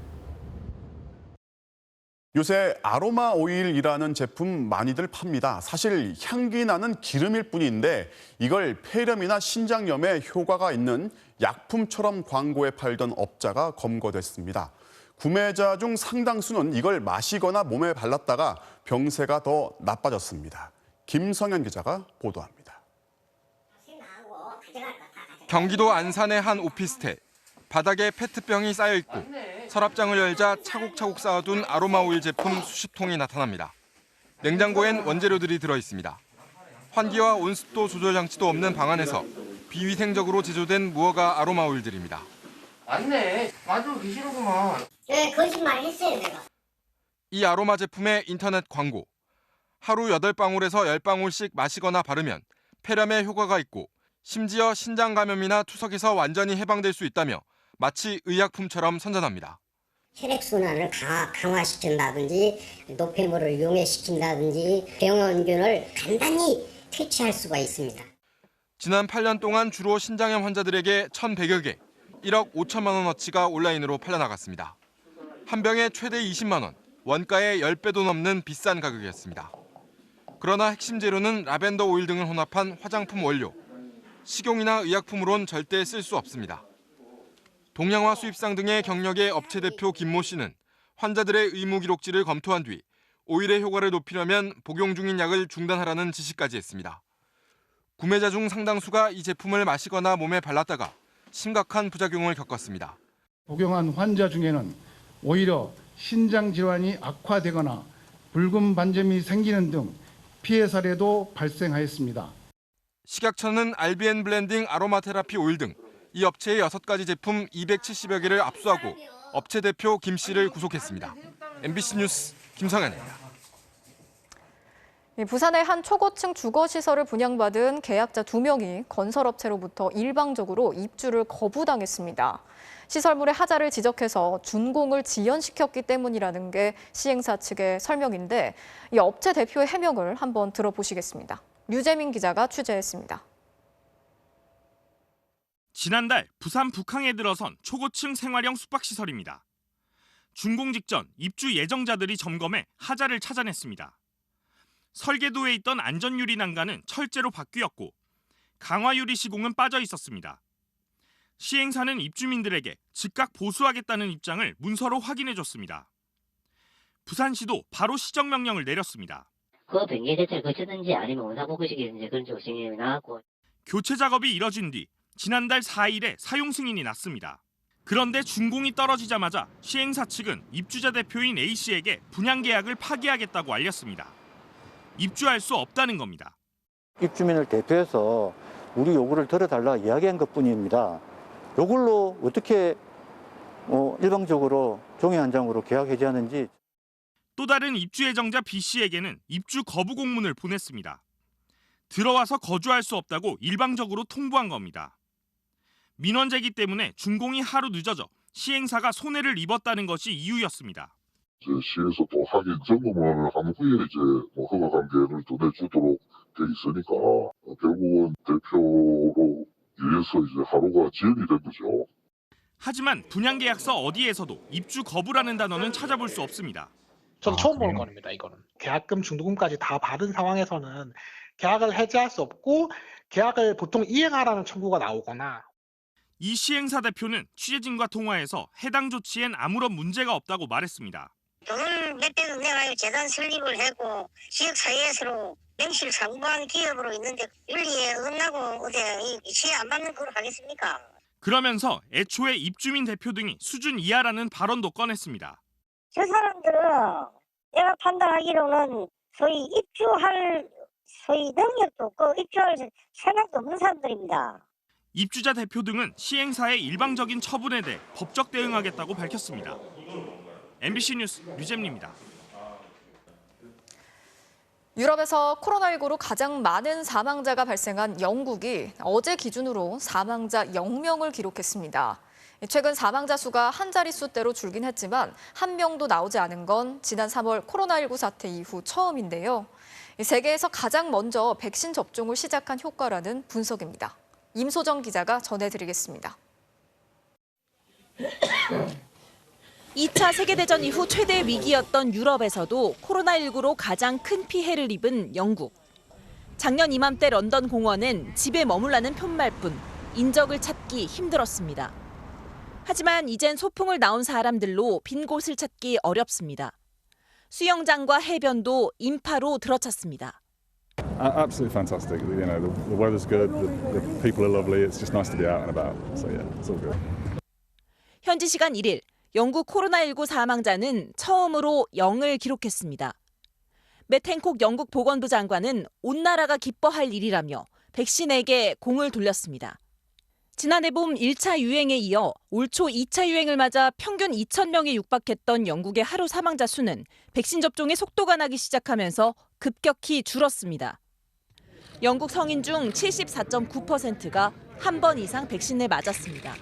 요새 아로마 오일이라는 제품 많이들 팝니다. 사실 향기 나는 기름일 뿐인데 이걸 폐렴이나 신장염에 효과가 있는 약품처럼 광고에 팔던 업자가 검거됐습니다. 구매자 중 상당수는 이걸 마시거나 몸에 발랐다가 병세가 더 나빠졌습니다. 김성현 기자가 보도합니다. 경기도 안산의 한 오피스텔. 바닥에 페트병이 쌓여 있고 서랍장을 열자 차곡차곡 쌓아둔 아로마 오일 제품 수십 통이 나타납니다. 냉장고엔 원재료들이 들어 있습니다. 환기와 온습도 조절 장치도 없는 방 안에서 비위생적으로 제조된 무허가 아로마 오일들입니다. 맞네. 맞아 계시는구만. 네, 거짓말 했어요 내가. 이 아로마 제품의 인터넷 광고. 하루 8방울에서 10방울씩 마시거나 바르면 폐렴에 효과가 있고 심지어 신장 감염이나 투석에서 완전히 해방될 수 있다며 마치 의약품처럼 선전합니다. 혈액순환을 강화시킨다든지 노폐물을 용해시킨다든지 병원균을 간단히 퇴치할 수가 있습니다. 지난 8년 동안 주로 신장염 환자들에게 1,100여 개, 1억 5천만 원어치가 온라인으로 팔려나갔습니다. 한 병에 최대 20만 원, 원가의 10배도 넘는 비싼 가격이었습니다. 그러나 핵심 재료는 라벤더 오일 등을 혼합한 화장품 원료. 식용이나 의약품으론 절대 쓸 수 없습니다. 동양화 수입상 등의 경력의 업체 대표 김모 씨는 환자들의 의무 기록지를 검토한 뒤 오일의 효과를 높이려면 복용 중인 약을 중단하라는 지시까지 했습니다. 구매자 중 상당수가 이 제품을 마시거나 몸에 발랐다가 심각한 부작용을 겪었습니다. 복용한 환자 중에는 오히려 신장 질환이 악화되거나 붉은 반점이 생기는 등 피해 사례도 발생하였습니다. 식약처는 알비엔 블렌딩 아로마 테라피 오일 등 이 업체의 6가지 제품 270여 개를 압수하고 업체 대표 김 씨를 구속했습니다. MBC 뉴스 김성현입니다. 부산의 한 초고층 주거시설을 분양받은 계약자 2명이 건설업체로부터 일방적으로 입주를 거부당했습니다. 시설물의 하자를 지적해서 준공을 지연시켰기 때문이라는 게 시행사 측의 설명인데 이 업체 대표의 해명을 한번 들어보시겠습니다. 류재민 기자가 취재했습니다. 지난달 부산 북항에 들어선 초고층 생활형 숙박시설입니다. 준공 직전 입주 예정자들이 점검해 하자를 찾아냈습니다. 설계도에 있던 안전유리 난간은 철제로 바뀌었고 강화유리 시공은 빠져 있었습니다. 시행사는 입주민들에게 즉각 보수하겠다는 입장을 문서로 확인해줬습니다. 부산시도 바로 시정명령을 내렸습니다. 그 변경 대책을 거치든지 아니면 원사복구시키든지 그런 쪽으로 승인이 나왔고 교체 작업이 이뤄진 뒤 지난달 4일에 사용 승인이 났습니다. 그런데 준공이 떨어지자마자 시행사 측은 입주자 대표인 A씨에게 분양 계약을 파기하겠다고 알렸습니다. 입주할 수 없다는 겁니다. 입주민을 대표해서 우리 요구를 들어달라 이야기한 것뿐입니다. 이걸로 어떻게 일방적으로 종이 한 장으로 계약 해지하는지. 또 다른 입주 예정자 B씨에게는 입주 거부 공문을 보냈습니다. 들어와서 거주할 수 없다고 일방적으로 통보한 겁니다. 민원 제기 때문에 준공이 하루 늦어져 시행사가 손해를 입었다는 것이 이유였습니다. 시에서 또 확인 점검을 한 후에 허가 관계를 또 내주도록 돼 있으니까 결국은 대표로 의해서 하루가 지연이 된 거죠. 하지만 분양계약서 어디에서도 입주 거부라는 단어는 찾아볼 수 없습니다. 전 처음 보는 겁니다. 이거는 계약금, 중도금까지 다 받은 상황에서는 계약을 해지할 수 없고 계약을 보통 이행하라는 청구가 나오거나. 이 시행사 대표는 취재진과 통화에서 해당 조치엔 아무런 문제가 없다고 말했습니다. 돈을 몇백 원 내가 재단 설립을 하고 지역사회에서 명실 상부한 기업으로 있는데 윤리에 어긋나고 어디 시혜 안 받는 걸로 하겠습니까? 그러면서 애초에 입주민 대표 등이 수준 이하라는 발언도 꺼냈습니다. 저 사람들은 내가 판단하기로는 소위 입주할 능력도 없고 입주할 생각도 없는 사람들입니다. 입주자 대표 등은 시행사의 일방적인 처분에 대해 법적 대응하겠다고 밝혔습니다. MBC 뉴스 류잼리입니다. 유럽에서 코로나19로 가장 많은 사망자가 발생한 영국이 어제 기준으로 사망자 0명을 기록했습니다. 최근 사망자 수가 한 자릿수대로 줄긴 했지만 한 명도 나오지 않은 건 지난 3월 코로나19 사태 이후 처음인데요. 세계에서 가장 먼저 백신 접종을 시작한 효과라는 분석입니다. 임소정 기자가 전해드리겠습니다. 2차 세계대전 이후 최대 위기였던 유럽에서도 코로나19로 가장 큰 피해를 입은 영국. 작년 이맘때 런던 공원은 집에 머물라는 편말뿐 인적을 찾기 힘들었습니다. 하지만 이젠 소풍을 나온 사람들로 빈 곳을 찾기 어렵습니다. 수영장과 해변도 인파로 들어찼습니다. Absolutely fantastic. You know, the weather's good, the people are lovely. It's just nice to be out and about. So yeah, it's all good. 현지 시간 1일, 영국 코로나19 사망자는 처음으로 0을 기록했습니다. 맷 행콕 영국 보건부 장관은 온 나라가 기뻐할 일이라며 백신에게 공을 돌렸습니다. 지난해 봄 1차 유행에 이어 올 초 2차 유행을 맞아 평균 2,000명에 육박했던 영국의 하루 사망자 수는 백신 접종의 속도가 나기 시작하면서 급격히 줄었습니다. 영국 성인 중 74.9%가 한 번 이상 백신을 맞았습니다.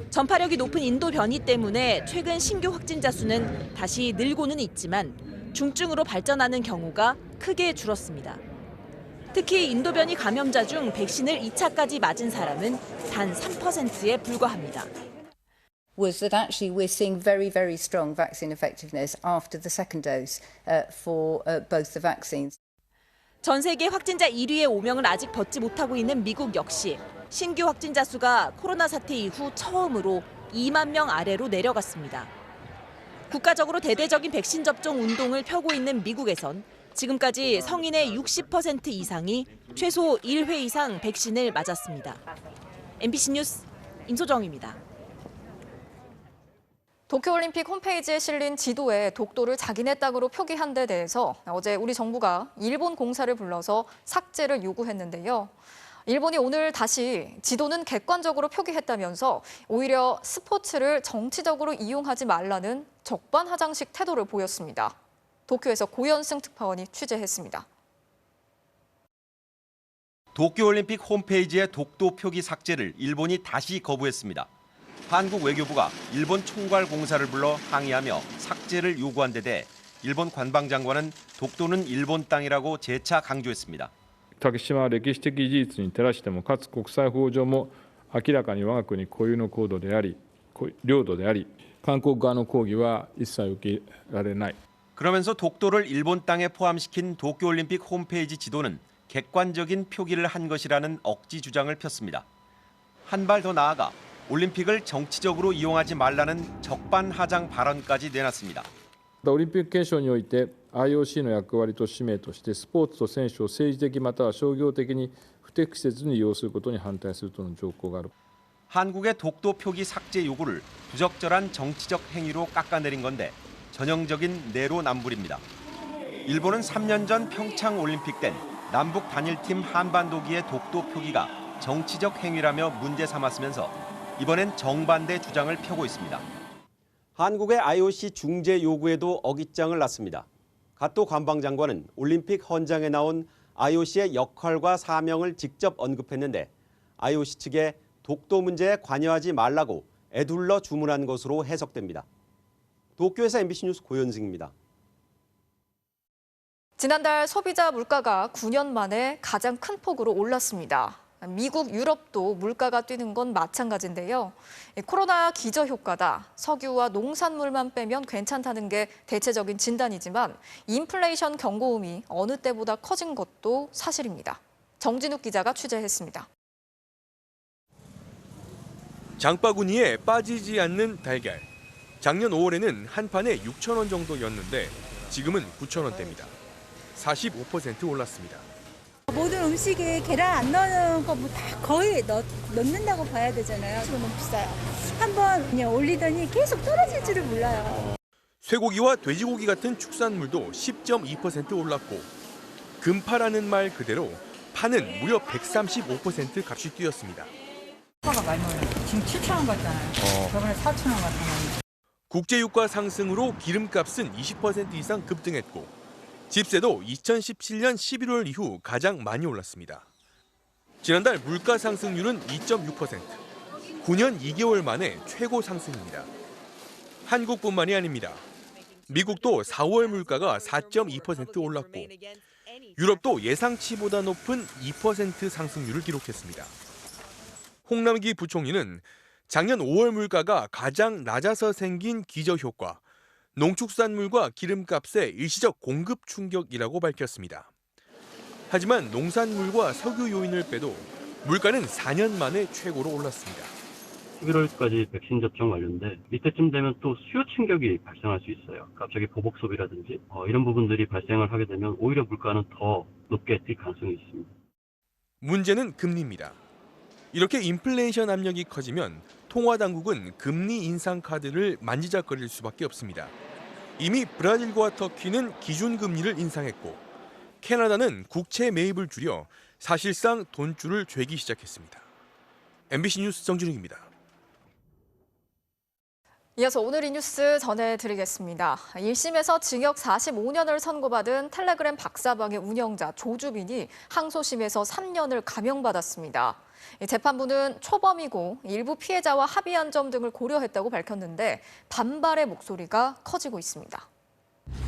전파력이 높은 인도 변이 때문에 최근 신규 확진자 수는 다시 늘고는 있지만 중증으로 발전하는 경우가 크게 줄었습니다. 특히 인도 변이 감염자 중 백신을 2차까지 맞은 사람은 단 3%에 불과합니다. Was that actually we're seeing very, very strong vaccine effectiveness after the second dose for both the vaccines. 전 세계 확진자 1위의 오명을 아직 벗지 못하고 있는 미국 역시 신규 확진자 수가 코로나 사태 이후 처음으로 2만 명 아래로 내려갔습니다. 국가적으로 대대적인 백신 접종 운동을 펴고 있는 미국에선 지금까지 성인의 60% 이상이 최소 1회 이상 백신을 맞았습니다. MBC 뉴스 임소정입니다. 도쿄올림픽 홈페이지에 실린 지도에 독도를 자기네 땅으로 표기한 데 대해서 어제 우리 정부가 일본 공사를 불러서 삭제를 요구했는데요. 일본이 오늘 다시 지도는 객관적으로 표기했다면서 오히려 스포츠를 정치적으로 이용하지 말라는 적반하장식 태도를 보였습니다. 도쿄에서 고현승 특파원이 취재했습니다. 도쿄올림픽 홈페이지의 독도 표기 삭제를 일본이 다시 거부했습니다. 한국 외교부가 일본 총괄공사를 불러 항의하며 삭제를 요구한 데 대해 일본 관방장관은 독도는 일본 땅이라고 재차 강조했습니다. 竹島は歴史的事実に照らしてもかつ国際法上も明らかに我が国固有の領土であり韓国側の抗議は一切受けられない。 그러면서 독도를 일본 땅에 포함시킨 도쿄올림픽 홈페이지 지도는 객관적인 표기를 한 것이라는 억지 주장을 폈습니다. 한 발 더 나아가 올림픽을 정치적으로 이용하지 말라는 적반하장 발언까지 내놨습니다. オリンピック憲章において IOC の役割と使命としてスポーツと選手を政治的または商業的に不適切に利用することに反対するとの条項がある。 한국의 독도 표기 삭제 요구를 부적절한 정치적 행위로 깎아내린 건데 전형적인 내로남불입니다. 일본은 3년 전 평창 올림픽 땐 남북 단일팀 한반도기의 독도 표기가 정치적 행위라며 문제 삼았으면서 이번엔 정반대 주장을 펴고 있습니다. 한국의 IOC 중재 요구에도 어깃장을 놨습니다. 갓도 관방장관은 올림픽 헌장에 나온 IOC의 역할과 사명을 직접 언급했는데 IOC 측에 독도 문제에 관여하지 말라고 에둘러 주문한 것으로 해석됩니다. 도쿄에서 MBC 뉴스 고현승입니다. 지난달 소비자 물가가 9년 만에 가장 큰 폭으로 올랐습니다. 미국, 유럽도 물가가 뛰는 건 마찬가지인데요. 코로나 기저효과다. 석유와 농산물만 빼면 괜찮다는 게 대체적인 진단이지만 인플레이션 경고음이 어느 때보다 커진 것도 사실입니다. 정진욱 기자가 취재했습니다. 장바구니에 빠지지 않는 달걀. 작년 5월에는 한 판에 6,000원 정도였는데 지금은 9,000원대입니다. 45% 올랐습니다. 모든 음식에 계란 안 넣는 거 뭐 다 거의 넣는다고 봐야 되잖아요. 너무 비싸요. 한번 그냥 올리더니 계속 떨어질 줄을 몰라요. 쇠고기와 돼지고기 같은 축산물도 10.2% 올랐고 금파라는 말 그대로 파는 무려 135% 값이 뛰었습니다. 유가가 많이 올랐어요. 지금 7,000원 갔잖아요. 저번에 4,000원 갔잖아요. 국제유가 상승으로 기름값은 20% 이상 급등했고 집세도 2017년 11월 이후 가장 많이 올랐습니다. 지난달 물가 상승률은 2.6%, 9년 2개월 만에 최고 상승입니다. 한국뿐만이 아닙니다. 미국도 4월 물가가 4.2% 올랐고 유럽도 예상치보다 높은 2% 상승률을 기록했습니다. 홍남기 부총리는 작년 5월 물가가 가장 낮아서 생긴 기저효과, 농축산물과 기름값의 일시적 공급 충격이라고 밝혔습니다. 하지만 농산물과 석유 요인을 빼도 물가는 4년 만에 최고로 올랐습니다. 11월까지 백신 접종 완료인데 이때쯤 되면 또 수요 충격이 발생할 수 있어요. 갑자기 보복 소비라든지 이런 부분들이 발생을 하게 되면 오히려 물가는 더 높게 뛸 가능성이 있습니다. 문제는 금리입니다. 이렇게 인플레이션 압력이 커지면 통화당국은 금리 인상 카드를 만지작거릴 수밖에 없습니다. 이미 브라질과 터키는 기준금리를 인상했고 캐나다는 국채 매입을 줄여 사실상 돈줄을 죄기 시작했습니다. MBC 뉴스 정준익입니다. 이어서 오늘 이 뉴스 전해드리겠습니다. 1심에서 징역 45년을 선고받은 텔레그램 박사방의 운영자 조주빈이 항소심에서 3년을 감형받았습니다. 재판부는 초범이고 일부 피해자와 합의한 점 등을 고려했다고 밝혔는데 반발의 목소리가 커지고 있습니다.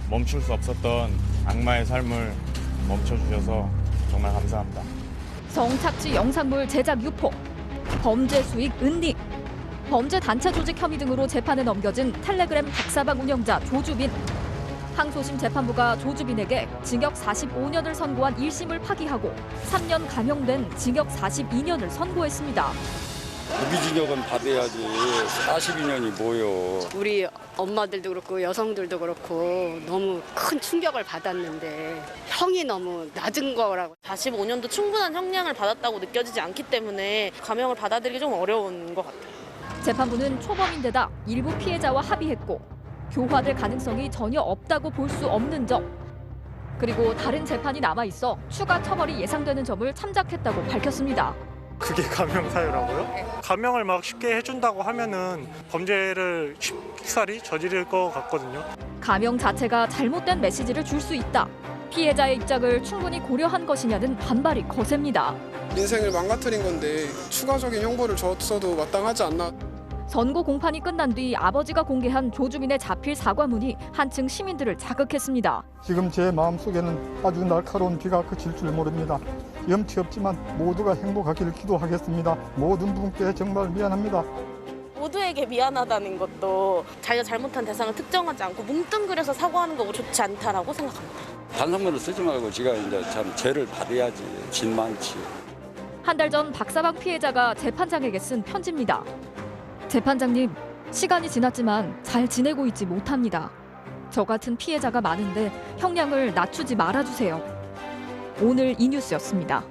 멈출 수 없었던 악마의 삶을 멈춰주셔서 정말 감사합니다. 성착취 영상물 제작 유포, 범죄 수익 은닉, 범죄 단체 조직 혐의 등으로 재판에 넘겨진 텔레그램 박사방 운영자 조주빈. 항소심 재판부가 조주빈에게 징역 45년을 선고한 1심을 파기하고 3년 감형된 징역 42년을 선고했습니다. 무기징역은 받아야지 42년이 뭐요. 우리 엄마들도 그렇고 여성들도 그렇고 너무 큰 충격을 받았는데 형이 너무 낮은 거라고. 45년도 충분한 형량을 받았다고 느껴지지 않기 때문에 감형을 받아들이기 좀 어려운 것 같아요. 재판부는 초범인데다 일부 피해자와 합의했고 교화될 가능성이 전혀 없다고 볼 수 없는 점, 그리고 다른 재판이 남아있어 추가 처벌이 예상되는 점을 참작했다고 밝혔습니다. 그게 감형 사유라고요? 감형을 막 쉽게 해준다고 하면은 범죄를 쉽사리 저지를 것 같거든요. 감형 자체가 잘못된 메시지를 줄 수 있다. 피해자의 입장을 충분히 고려한 것이냐는 반발이 거셉니다. 인생을 망가뜨린 건데 추가적인 형벌을 줬어도 마땅하지 않나. 선고 공판이 끝난 뒤 아버지가 공개한 조주빈의 자필 사과문이 한층 시민들을 자극했습니다. 지금 제 마음속에는 아주 날카로운 비가 그칠 줄 모릅니다. 염치 없지만 모두가 행복하기를 기도하겠습니다. 모든 분께 정말 미안합니다. 모두에게 미안하다는 것도 자기가 잘못한 대상을 특정하지 않고 뭉뚱그려서 사과하는 거고 좋지 않다라고 생각합니다. 반성문을 쓰지 말고 지가 이제 참 죄를 받아야지. 진 많지. 한 달 전 박사방 피해자가 재판장에게 쓴 편지입니다. 재판장님, 시간이 지났지만 잘 지내고 있지 못합니다. 저 같은 피해자가 많은데 형량을 낮추지 말아주세요. 오늘 이 뉴스였습니다.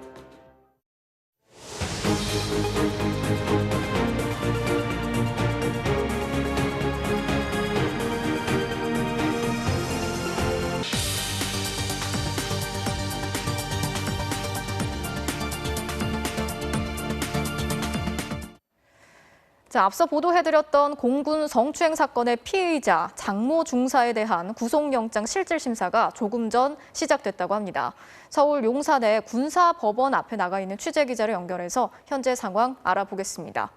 자, 앞서 보도해드렸던 공군 성추행 사건의 피의자 장모 중사에 대한 구속영장 실질심사가 조금 전 시작됐다고 합니다. 서울 용산의 군사법원 앞에 나가 있는 취재기자를 연결해서 현재 상황 알아보겠습니다.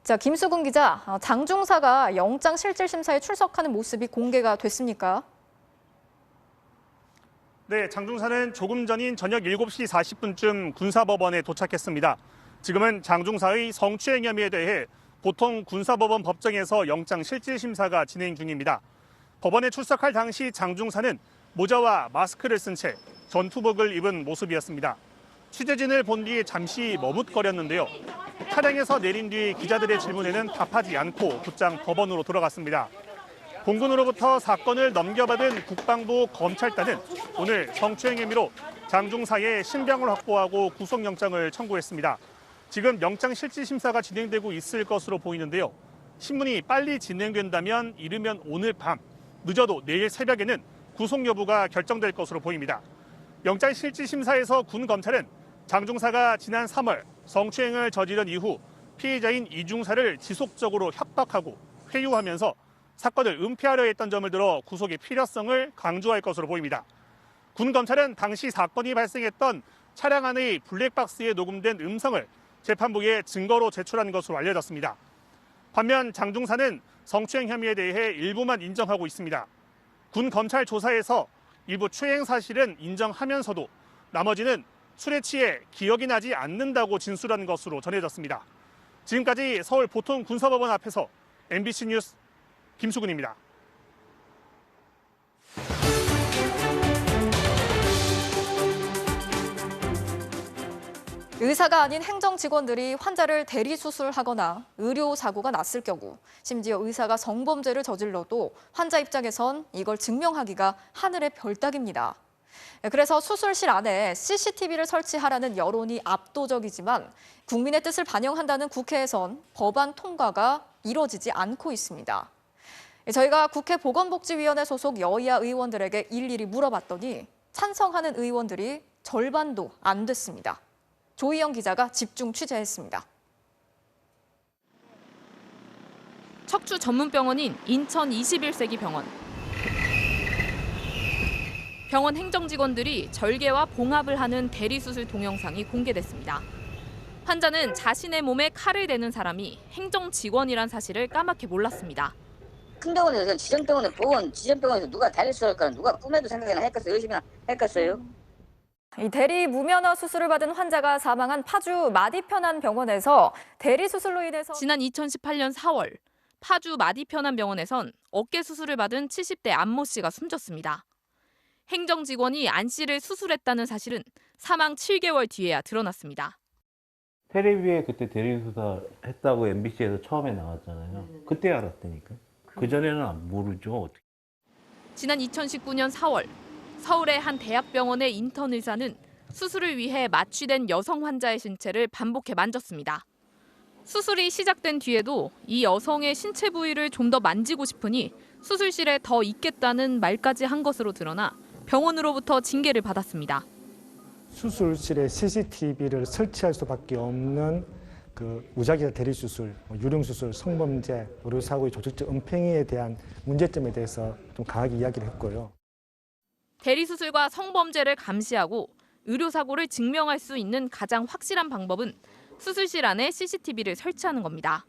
자, 김수근 기자, 장 중사가 영장 실질심사에 출석하는 모습이 공개가 됐습니까? 네, 장 중사는 조금 전인 저녁 7시 40분쯤 군사법원에 도착했습니다. 지금은 장 중사의 성추행 혐의에 대해 보통 군사법원 법정에서 영장 실질심사가 진행 중입니다. 법원에 출석할 당시 장 중사는 모자와 마스크를 쓴 채 전투복을 입은 모습이었습니다. 취재진을 본 뒤 잠시 머뭇거렸는데요. 차량에서 내린 뒤 기자들의 질문에는 답하지 않고 곧장 법원으로 들어갔습니다. 공군으로부터 사건을 넘겨받은 국방부 검찰단은 오늘 성추행 혐의로 장 중사의 신병을 확보하고 구속영장을 청구했습니다. 지금 영장 실질심사가 진행되고 있을 것으로 보이는데요. 신문이 빨리 진행된다면 이르면 오늘 밤, 늦어도 내일 새벽에는 구속 여부가 결정될 것으로 보입니다. 영장 실질심사에서 군 검찰은 장 중사가 지난 3월 성추행을 저지른 이후 피해자인 이중사를 지속적으로 협박하고 회유하면서 사건을 은폐하려 했던 점을 들어 구속의 필요성을 강조할 것으로 보입니다. 군 검찰은 당시 사건이 발생했던 차량 안의 블랙박스에 녹음된 음성을 재판부에 증거로 제출한 것으로 알려졌습니다. 반면 장 중사는 성추행 혐의에 대해 일부만 인정하고 있습니다. 군 검찰 조사에서 일부 추행 사실은 인정하면서도 나머지는 술에 취해 기억이 나지 않는다고 진술한 것으로 전해졌습니다. 지금까지 서울 보통군사법원 앞에서 MBC 뉴스 김수근입니다. 의사가 아닌 행정 직원들이 환자를 대리 수술하거나 의료 사고가 났을 경우, 심지어 의사가 성범죄를 저질러도 환자 입장에선 이걸 증명하기가 하늘의 별 따기입니다. 그래서 수술실 안에 CCTV를 설치하라는 여론이 압도적이지만 국민의 뜻을 반영한다는 국회에선 법안 통과가 이뤄지지 않고 있습니다. 저희가 국회 보건복지위원회 소속 여야 의원들에게 일일이 물어봤더니 찬성하는 의원들이 절반도 안 됐습니다. 조희영 기자가 집중 취재했습니다. 척추 전문 병원인 인천 21세기 병원. 병원 행정 직원들이 절개와 봉합을 하는 대리수술 동영상이 공개됐습니다. 환자는 자신의 몸에 칼을 대는 사람이 행정 직원이란 사실을 까맣게 몰랐습니다. 큰 병원에서 지정병원에 보건 지정병원에서 누가 대리수술 할까 누가 꿈에도 생각이나 했겠어요? 의심이나 했겠어요? 이 대리 무면허 수술을 받은 환자가 사망한 파주 마디편안병원에서 대리 수술로 인해서 지난 2018년 4월 파주 마디편안병원에선 어깨 수술을 받은 70대 안모 씨가 숨졌습니다. 행정 직원이 안 씨를 수술했다는 사실은 사망 7개월 뒤에야 드러났습니다. 텔레비에 그때 대리수술 했다고 MBC에서 처음에 나왔잖아요. 그때 알았다니까. 그전에는 모르죠. 지난 2019년 4월 서울의 한 대학병원의 인턴 의사는 수술을 위해 마취된 여성 환자의 신체를 반복해 만졌습니다. 수술이 시작된 뒤에도 이 여성의 신체 부위를 좀 더 만지고 싶으니 수술실에 더 있겠다는 말까지 한 것으로 드러나 병원으로부터 징계를 받았습니다. 수술실에 CCTV를 설치할 수밖에 없는 무작위 대리수술, 유령수술, 성범죄, 의료사고의 조직적 은폐에 대한 문제점에 대해서 좀 강하게 이야기를 했고요. 대리수술과 성범죄를 감시하고 의료사고를 증명할 수 있는 가장 확실한 방법은 수술실 안에 CCTV를 설치하는 겁니다.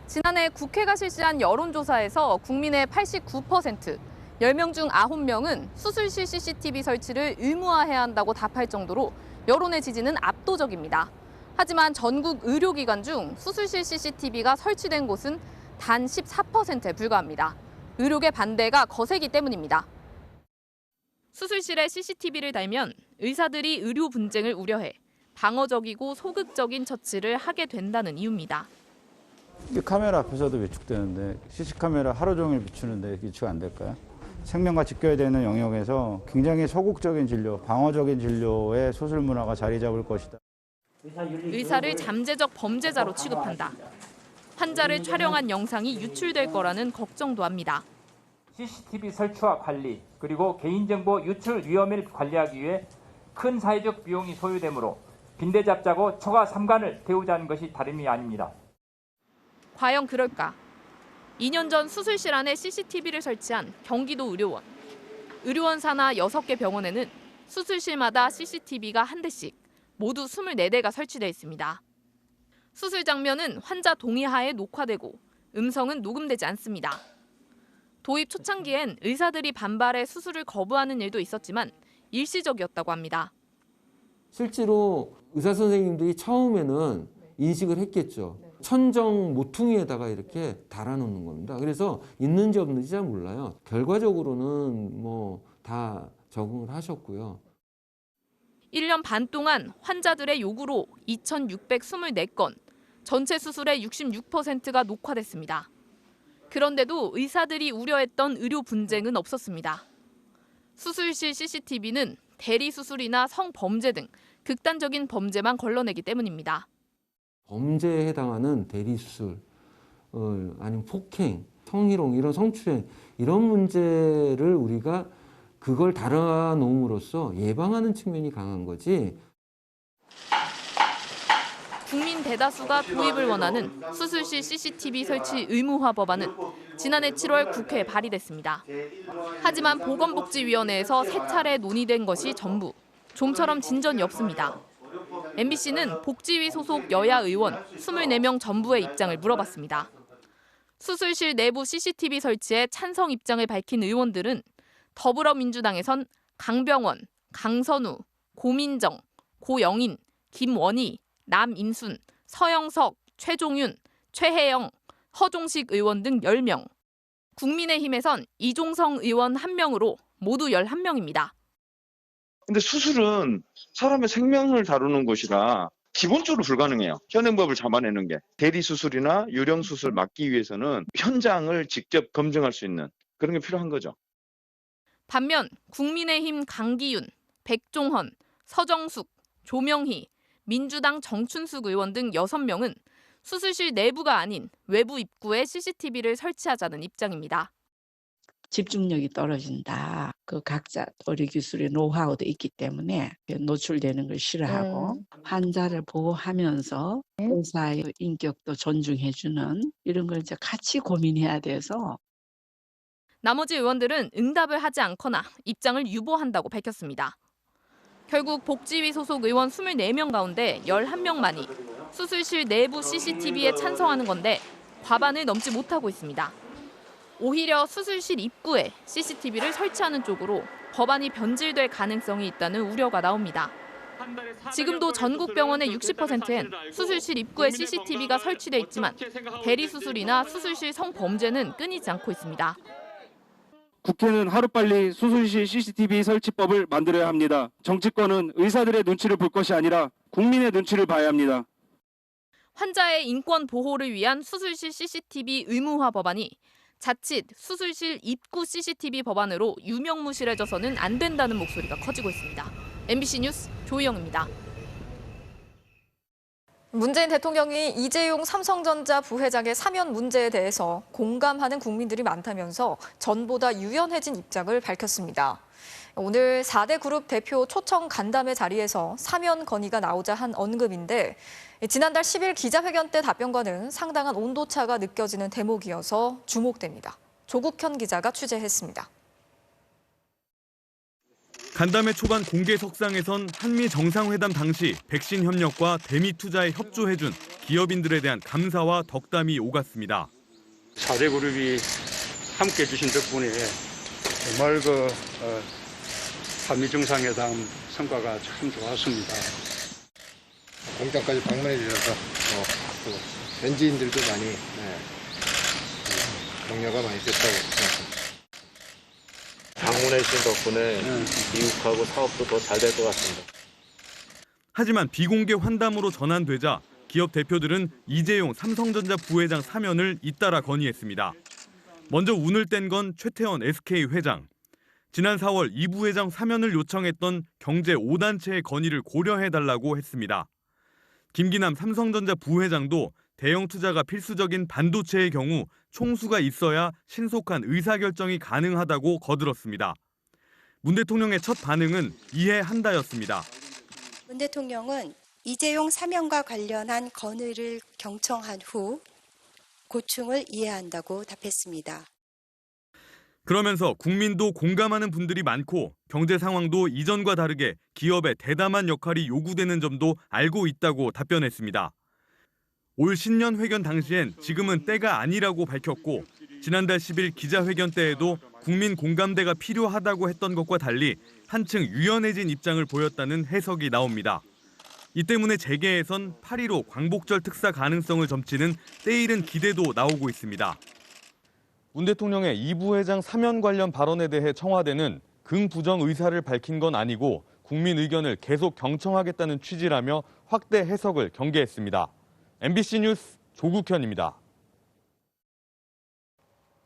지난해 국회가 실시한 여론조사에서 국민의 89%, 10명 중 9명은 수술실 CCTV 설치를 의무화해야 한다고 답할 정도로 여론의 지지는 압도적입니다. 하지만 전국 의료기관 중 수술실 CCTV가 설치된 곳은 단 14%에 불과합니다. 의료계 반대가 거세기 때문입니다. 수술실에 CCTV를 달면 의사들이 의료 분쟁을 우려해 방어적이고 소극적인 처치를 하게 된다는 이유입니다. 카메라 앞에서도 위축되는데 CC카메라 하루 종일 비추는데 위축 안 될까요? 생명과 지켜야 되는 영역에서 굉장히 소극적인 진료, 방어적인 진료의 수술 문화가 자리 잡을 것이다. 의사를 잠재적 범죄자로 취급한다. 환자를 촬영한 영상이 유출될 거라는 걱정도 합니다. CCTV 설치와 관리, 그리고 개인정보 유출 위험을 관리하기 위해 큰 사회적 비용이 소요되므로 빈대잡자고 초과 삼관을 태우자는 것이 다름이 아닙니다. 과연 그럴까? 2년 전 수술실 안에 CCTV를 설치한 경기도 의료원. 의료원 산하 6개 병원에는 수술실마다 CCTV가 한 대씩, 모두 24대가 설치되어 있습니다. 수술 장면은 환자 동의하에 녹화되고 음성은 녹음되지 않습니다. 도입 초창기엔 의사들이 반발해 수술을 거부하는 일도 있었지만 일시적이었다고 합니다. 실제로 의사 선생님들이 처음에는 인식을 했겠죠. 천정 모퉁이에다가 이렇게 달아놓는 겁니다. 그래서 있는지 없는지 잘 몰라요. 결과적으로는 다 적응을 하셨고요. 1년 반 동안 환자들의 요구로 2,624건, 전체 수술의 66%가 녹화됐습니다. 그런데도 의사들이 우려했던 의료 분쟁은 없었습니다. 수술실 CCTV는 대리 수술이나 성범죄 등 극단적인 범죄만 걸러내기 때문입니다. 범죄에 해당하는 대리수술, 아니면 폭행, 성희롱, 이런 성추행, 이런 문제를 우리가 그걸 달아놓음으로써 예방하는 측면이 강한 거지. 국민 대다수가 도입을 원하는 수술실 CCTV 설치 의무화 법안은 지난해 7월 국회에 발의됐습니다. 하지만 보건복지위원회에서 3차례 논의된 것이 전부. 좀처럼 진전이 없습니다. MBC는 복지위 소속 여야 의원 24명 전부의 입장을 물어봤습니다. 수술실 내부 CCTV 설치에 찬성 입장을 밝힌 의원들은 더불어민주당에선 강병원, 강선우, 고민정, 고영인, 김원희, 남인순, 서영석, 최종윤, 최혜영, 허종식 의원 등 10명. 국민의힘에선 이종성 의원 1명으로 모두 11명입니다. 근데 수술은 사람의 생명을 다루는 것이라 기본적으로 불가능해요. 현행법을 잡아내는 게. 대리수술이나 유령수술 막기 위해서는 현장을 직접 검증할 수 있는 그런 게 필요한 거죠. 반면 국민의힘 강기윤, 백종헌, 서정숙, 조명희, 민주당 정춘숙 의원 등 6명은 수술실 내부가 아닌 외부 입구에 CCTV를 설치하자는 입장입니다. 집중력이 떨어진다. 그 각자 의료기술의 노하우도 있기 때문에 노출되는 걸 싫어하고 환자를 보호하면서 의사의 인격도 존중해주는 이런 걸 이제 같이 고민해야 돼서 나머지 의원들은 응답을 하지 않거나 입장을 유보한다고 밝혔습니다. 결국 복지위 소속 의원 24명 가운데 11명만이 수술실 내부 CCTV에 찬성하는 건데 과반을 넘지 못하고 있습니다. 오히려 수술실 입구에 CCTV를 설치하는 쪽으로 법안이 변질될 가능성이 있다는 우려가 나옵니다. 지금도 전국 병원의 60%엔 수술실 입구에 CCTV가 설치돼 있지만 대리수술이나 수술실 성범죄는 끊이지 않고 있습니다. 국회는 하루빨리 수술실 CCTV 설치법을 만들어야 합니다. 정치권은 의사들의 눈치를 볼 것이 아니라 국민의 눈치를 봐야 합니다. 환자의 인권 보호를 위한 수술실 CCTV 의무화 법안이 자칫 수술실 입구 CCTV 법안으로 유명무실해져서는 안 된다는 목소리가 커지고 있습니다. MBC 뉴스 조희영입니다. 문재인 대통령이 이재용 삼성전자 부회장의 사면 문제에 대해서 공감하는 국민들이 많다면서 전보다 유연해진 입장을 밝혔습니다. 오늘 4대 그룹 대표 초청 간담회 자리에서 사면 건의가 나오자 한 언급인데 지난달 10일 기자회견 때 답변과는 상당한 온도차가 느껴지는 대목이어서 주목됩니다. 조국현 기자가 취재했습니다. 간담회 초반 공개석상에선 한미 정상회담 당시 백신 협력과 대미 투자에 협조해준 기업인들에 대한 감사와 덕담이 오갔습니다. 4대 그룹이 함께해 주신 덕분에 정말 한미 정상회담 성과가 참 좋았습니다. 공장까지 방문해 주셔서 또 현지인들도 많이 격려가 많이 됐다고 생각합니다. 방문해 주신 덕분에 미국하고 사업도 더 잘 될 것 같습니다. 하지만 비공개 환담으로 전환되자 기업 대표들은 이재용 삼성전자 부회장 사면을 잇따라 건의했습니다. 먼저 운을 뗀 건 최태원 SK 회장. 지난 4월 이 부회장 사면을 요청했던 경제 5단체의 건의를 고려해달라고 했습니다. 김기남 삼성전자 부회장도 대형 투자가 필수적인 반도체의 경우 총수가 있어야 신속한 의사결정이 가능하다고 거들었습니다. 문 대통령의 첫 반응은 이해한다였습니다. 문 대통령은 이재용 사면과 관련한 건의를 경청한 후 고충을 이해한다고 답했습니다. 그러면서 국민도 공감하는 분들이 많고 경제 상황도 이전과 다르게 기업의 대담한 역할이 요구되는 점도 알고 있다고 답변했습니다. 올 신년 회견 당시엔 지금은 때가 아니라고 밝혔고 지난달 10일 기자회견 때에도 국민 공감대가 필요하다고 했던 것과 달리 한층 유연해진 입장을 보였다는 해석이 나옵니다. 이 때문에 재계에선 8.15 광복절 특사 가능성을 점치는 때이른 기대도 나오고 있습니다. 문 대통령의 이 부회장 사면 관련 발언에 대해 청와대는 긍부정 의사를 밝힌 건 아니고 국민 의견을 계속 경청하겠다는 취지라며 확대 해석을 경계했습니다. MBC 뉴스 조국현입니다.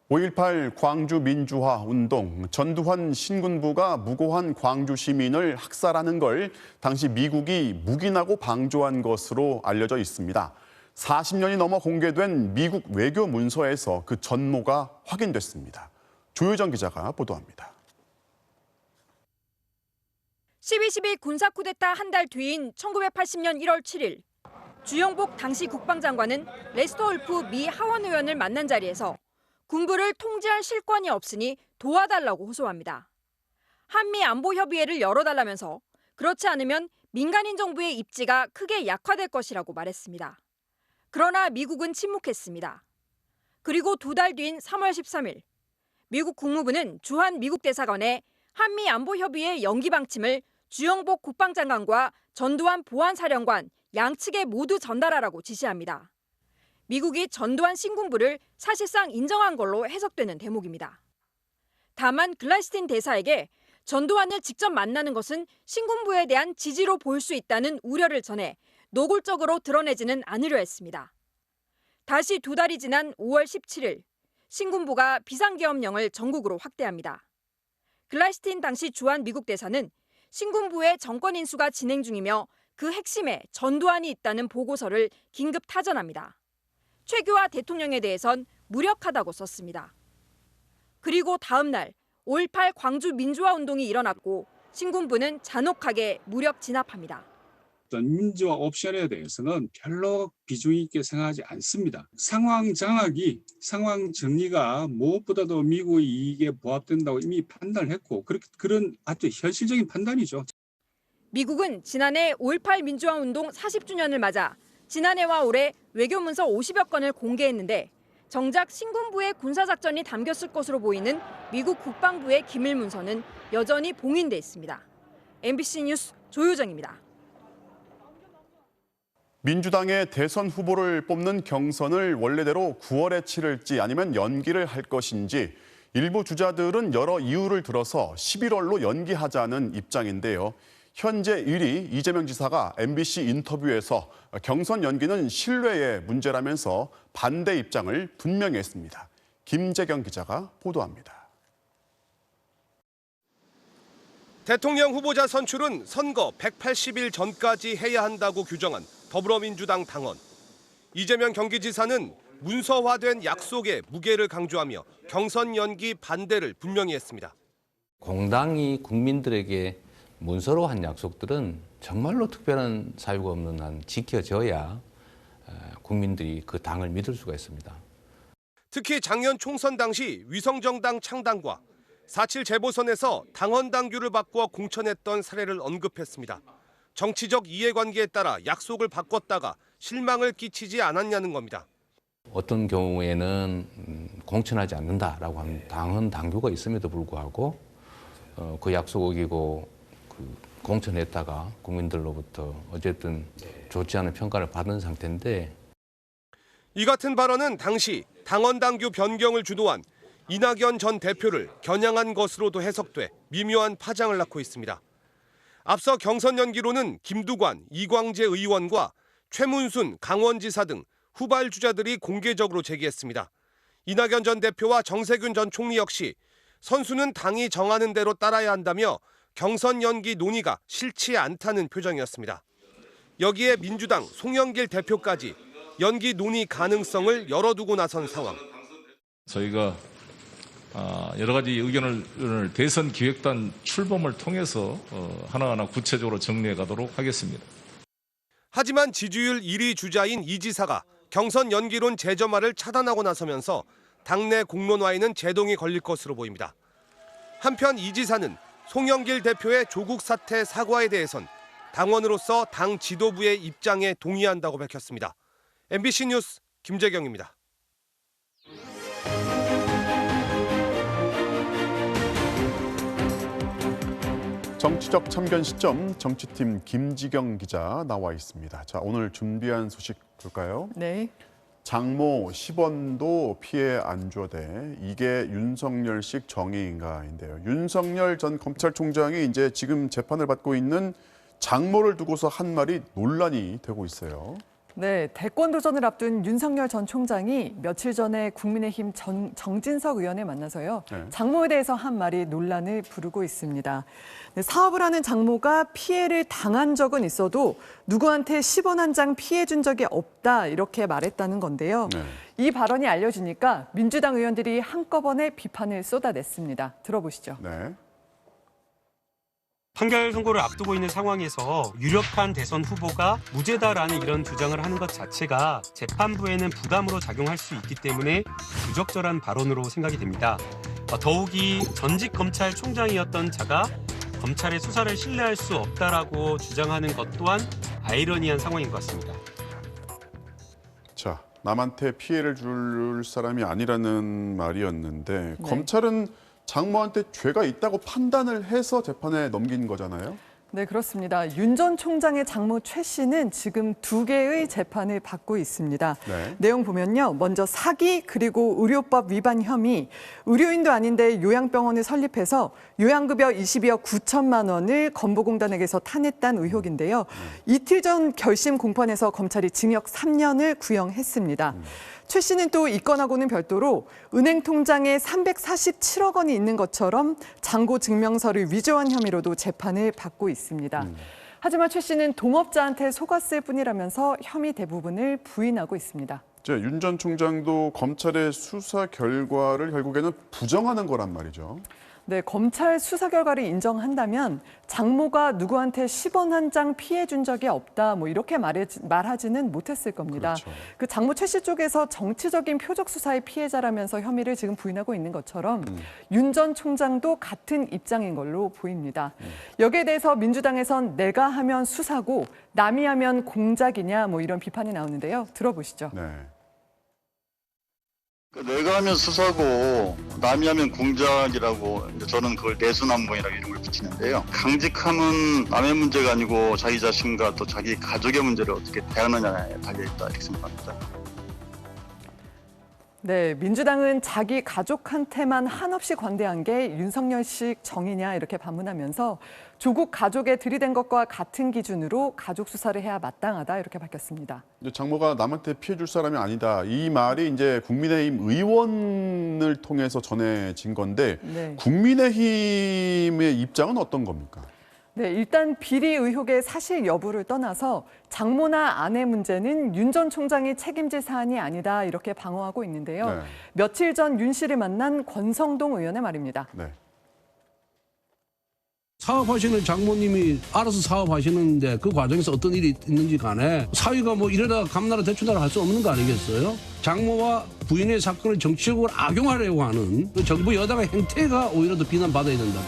5.18 광주 민주화 운동, 전두환 신군부가 무고한 광주 시민을 학살하는 걸 당시 미국이 묵인하고 방조한 것으로 알려져 있습니다. 40년이 넘어 공개된 미국 외교 문서에서 그 전모가 확인됐습니다. 조효정 기자가 보도합니다. 12.12 군사 쿠데타 한 달 뒤인 1980년 1월 7일 주영복 당시 국방장관은 레스터 울프 미 하원 의원을 만난 자리에서 군부를 통제할 실권이 없으니 도와달라고 호소합니다. 한미 안보 협의회를 열어달라면서 그렇지 않으면 민간인 정부의 입지가 크게 약화될 것이라고 말했습니다. 그러나 미국은 침묵했습니다. 그리고 2달 뒤인 3월 13일, 미국 국무부는 주한 미국 대사관에 한미 안보 협의회 연기 방침을 주영복 국방장관과 전두환 보안사령관 양측에 모두 전달하라고 지시합니다. 미국이 전두환 신군부를 사실상 인정한 걸로 해석되는 대목입니다. 다만 글라스틴 대사에게 전두환을 직접 만나는 것은 신군부에 대한 지지로 볼 수 있다는 우려를 전해 노골적으로 드러내지는 않으려 했습니다. 다시 2달이 지난 5월 17일, 신군부가 비상계엄령을 전국으로 확대합니다. 글라스틴 당시 주한 미국 대사는 신군부의 정권 인수가 진행 중이며 그 핵심에 전두환이 있다는 보고서를 긴급 타전합니다. 최규하 대통령에 대해선 무력하다고 썼습니다. 그리고 다음 날 5.18 광주 민주화 운동이 일어났고 신군부는 잔혹하게 무력 진압합니다. 어떤 민주화 옵션에 대해서는 별로 비중 있게 생각하지 않습니다. 상황 장악이, 상황 정리가 무엇보다도 미국의 이익에 부합된다고 이미 판단을 했고 그런 아주 현실적인 판단이죠. 미국은 지난해 5.18 민주화 운동 40주년을 맞아 지난해와 올해 외교문서 50여 건을 공개했는데 정작 신군부의 군사작전이 담겼을 것으로 보이는 미국 국방부의 기밀문서는 여전히 봉인돼 있습니다. MBC 뉴스 조효정입니다. 민주당의 대선 후보를 뽑는 경선을 원래대로 9월에 치를지 아니면 연기를 할 것인지 일부 주자들은 여러 이유를 들어서 11월로 연기하자는 입장인데요. 현재 1위 이재명 지사가 MBC 인터뷰에서 경선 연기는 신뢰의 문제라면서 반대 입장을 분명히 했습니다. 김재경 기자가 보도합니다. 대통령 후보자 선출은 선거 180일 전까지 해야 한다고 규정한 더불어민주당 당원. 이재명 경기지사는 문서화된 약속의 무게를 강조하며 경선 연기 반대를 분명히 했습니다. 공당이 국민들에게 문서로 한 약속들은 정말로 특별한 사유가 없는 한 지켜져야 국민들이 그 당을 믿을 수가 있습니다. 특히 작년 총선 당시 위성정당 창당과 4.7 재보선에서 당원 당규를 바꾸어 공천했던 사례를 언급했습니다. 정치적 이해관계에 따라 약속을 바꿨다가 실망을 끼치지 않았냐는 겁니다. 어떤 경우에는 공천하지 않는다라고 하는 당헌 당규가 있음에도 불구하고 그 약속 어기고 공천했다가 국민들로부터 어쨌든 좋지 않은 평가를 받은 상태인데 이 같은 발언은 당시 당원 당규 변경을 주도한 이낙연 전 대표를 겨냥한 것으로도 해석돼 미묘한 파장을 낳고 있습니다. 앞서 경선 연기로는 김두관, 이광재 의원과 최문순 강원지사 등 후발 주자들이 공개적으로 제기했습니다. 이낙연 전 대표와 정세균 전 총리 역시 선수는 당이 정하는 대로 따라야 한다며 경선 연기 논의가 싫지 않다는 표정이었습니다. 여기에 민주당 송영길 대표까지 연기 논의 가능성을 열어두고 나선 상황. 저희가 여러 가지 의견을 대선 기획단 출범을 통해서 하나하나 구체적으로 정리해 가도록 하겠습니다. 하지만 지지율 1위 주자인 이 지사가 경선 연기론 재점화를 차단하고 나서면서 당내 공론화에는 제동이 걸릴 것으로 보입니다. 한편 이 지사는 송영길 대표의 조국 사태 사과에 대해선 당원으로서 당 지도부의 입장에 동의한다고 밝혔습니다. MBC 뉴스 김재경입니다. 정치적 참견 시점 정치팀 김지경 기자 나와 있습니다. 자, 오늘 준비한 소식 볼까요? 네. 장모 10원도 피해 안주어대 이게 윤석열식 정의인가인데요. 윤석열 전 검찰총장이 이제 지금 재판을 받고 있는 장모를 두고서 한 말이 논란이 되고 있어요. 네, 대권 도전을 앞둔 윤석열 전 총장이 며칠 전에 국민의힘 정진석 의원을 만나서요. 장모에 대해서 한 말이 논란을 부르고 있습니다. 네, 사업을 하는 장모가 피해를 당한 적은 있어도 누구한테 10원 한 장 피해 준 적이 없다 이렇게 말했다는 건데요. 이 발언이 알려지니까 민주당 의원들이 한꺼번에 비판을 쏟아냈습니다. 들어보시죠. 네. 판결 선고를 앞두고 있는 상황에서 유력한 대선 후보가 무죄다라는 이런 주장을 하는 것 자체가 재판부에는 부담으로 작용할 수 있기 때문에 부적절한 발언으로 생각이 됩니다. 더욱이 전직 검찰총장이었던 자가 검찰의 수사를 신뢰할 수 없다라고 주장하는 것 또한 아이러니한 상황인 것 같습니다. 자, 남한테 피해를 줄 사람이 아니라는 말이었는데 네. 검찰은 장모한테 죄가 있다고 판단을 해서 재판에 넘긴 거잖아요. 네, 그렇습니다. 윤 전 총장의 장모 최 씨는 지금 2개의 재판을 받고 있습니다. 네. 내용 보면요. 먼저 사기 그리고 의료법 위반 혐의, 의료인도 아닌데 요양병원을 설립해서 요양급여 22억 9천만 원을 건보공단에게서 타냈다는 의혹인데요. 이틀 전 결심 공판에서 검찰이 징역 3년을 구형했습니다. 최 씨는 또 이 건하고는 별도로 은행 통장에 347억 원이 있는 것처럼 잔고 증명서를 위조한 혐의로도 재판을 받고 있습니다. 하지만 최 씨는 동업자한테 속았을 뿐이라면서 혐의 대부분을 부인하고 있습니다. 윤 전 총장도 검찰의 수사 결과를 결국에는 부정하는 거란 말이죠. 네, 검찰 수사 결과를 인정한다면 장모가 누구한테 10원 한 장 피해 준 적이 없다, 뭐 이렇게 말하지는 못했을 겁니다. 그렇죠. 그 장모 최 씨 쪽에서 정치적인 표적 수사의 피해자라면서 혐의를 지금 부인하고 있는 것처럼 윤 전 총장도 같은 입장인 걸로 보입니다. 여기에 대해서 민주당에선 내가 하면 수사고 남이 하면 공작이냐 뭐 이런 비판이 나오는데요. 들어보시죠. 네. 내가 하면 수사고 남이 하면 공작이라고 저는 그걸 내수남봉이라고 이름을 붙이는데요. 강직함은 남의 문제가 아니고 자기 자신과 또 자기 가족의 문제를 어떻게 대하느냐에 달려있다 이렇게 생각합니다. 네, 민주당은 자기 가족한테만 한없이 관대한 게 윤석열식 정의냐 이렇게 반문하면서 조국 가족에 들이댄 것과 같은 기준으로 가족 수사를 해야 마땅하다 이렇게 밝혔습니다. 장모가 남한테 피해 줄 사람이 아니다. 이 말이 이제 국민의힘 의원을 통해서 전해진 건데 네. 국민의힘의 입장은 어떤 겁니까? 네, 일단 비리 의혹의 사실 여부를 떠나서 장모나 아내 문제는 윤 전 총장이 책임질 사안이 아니다 이렇게 방어하고 있는데요. 네. 며칠 전 윤 씨를 만난 권성동 의원의 말입니다. 네. 사업하시는 장모님이 알아서 사업하시는데 그 과정에서 어떤 일이 있는지 간에 사위가 뭐 이러다가 감나라 대추나라 할 수 없는 거 아니겠어요? 장모와 부인의 사건을 정치적으로 악용하려고 하는 그 정부 여당의 행태가 오히려 더 비난받아야 된다.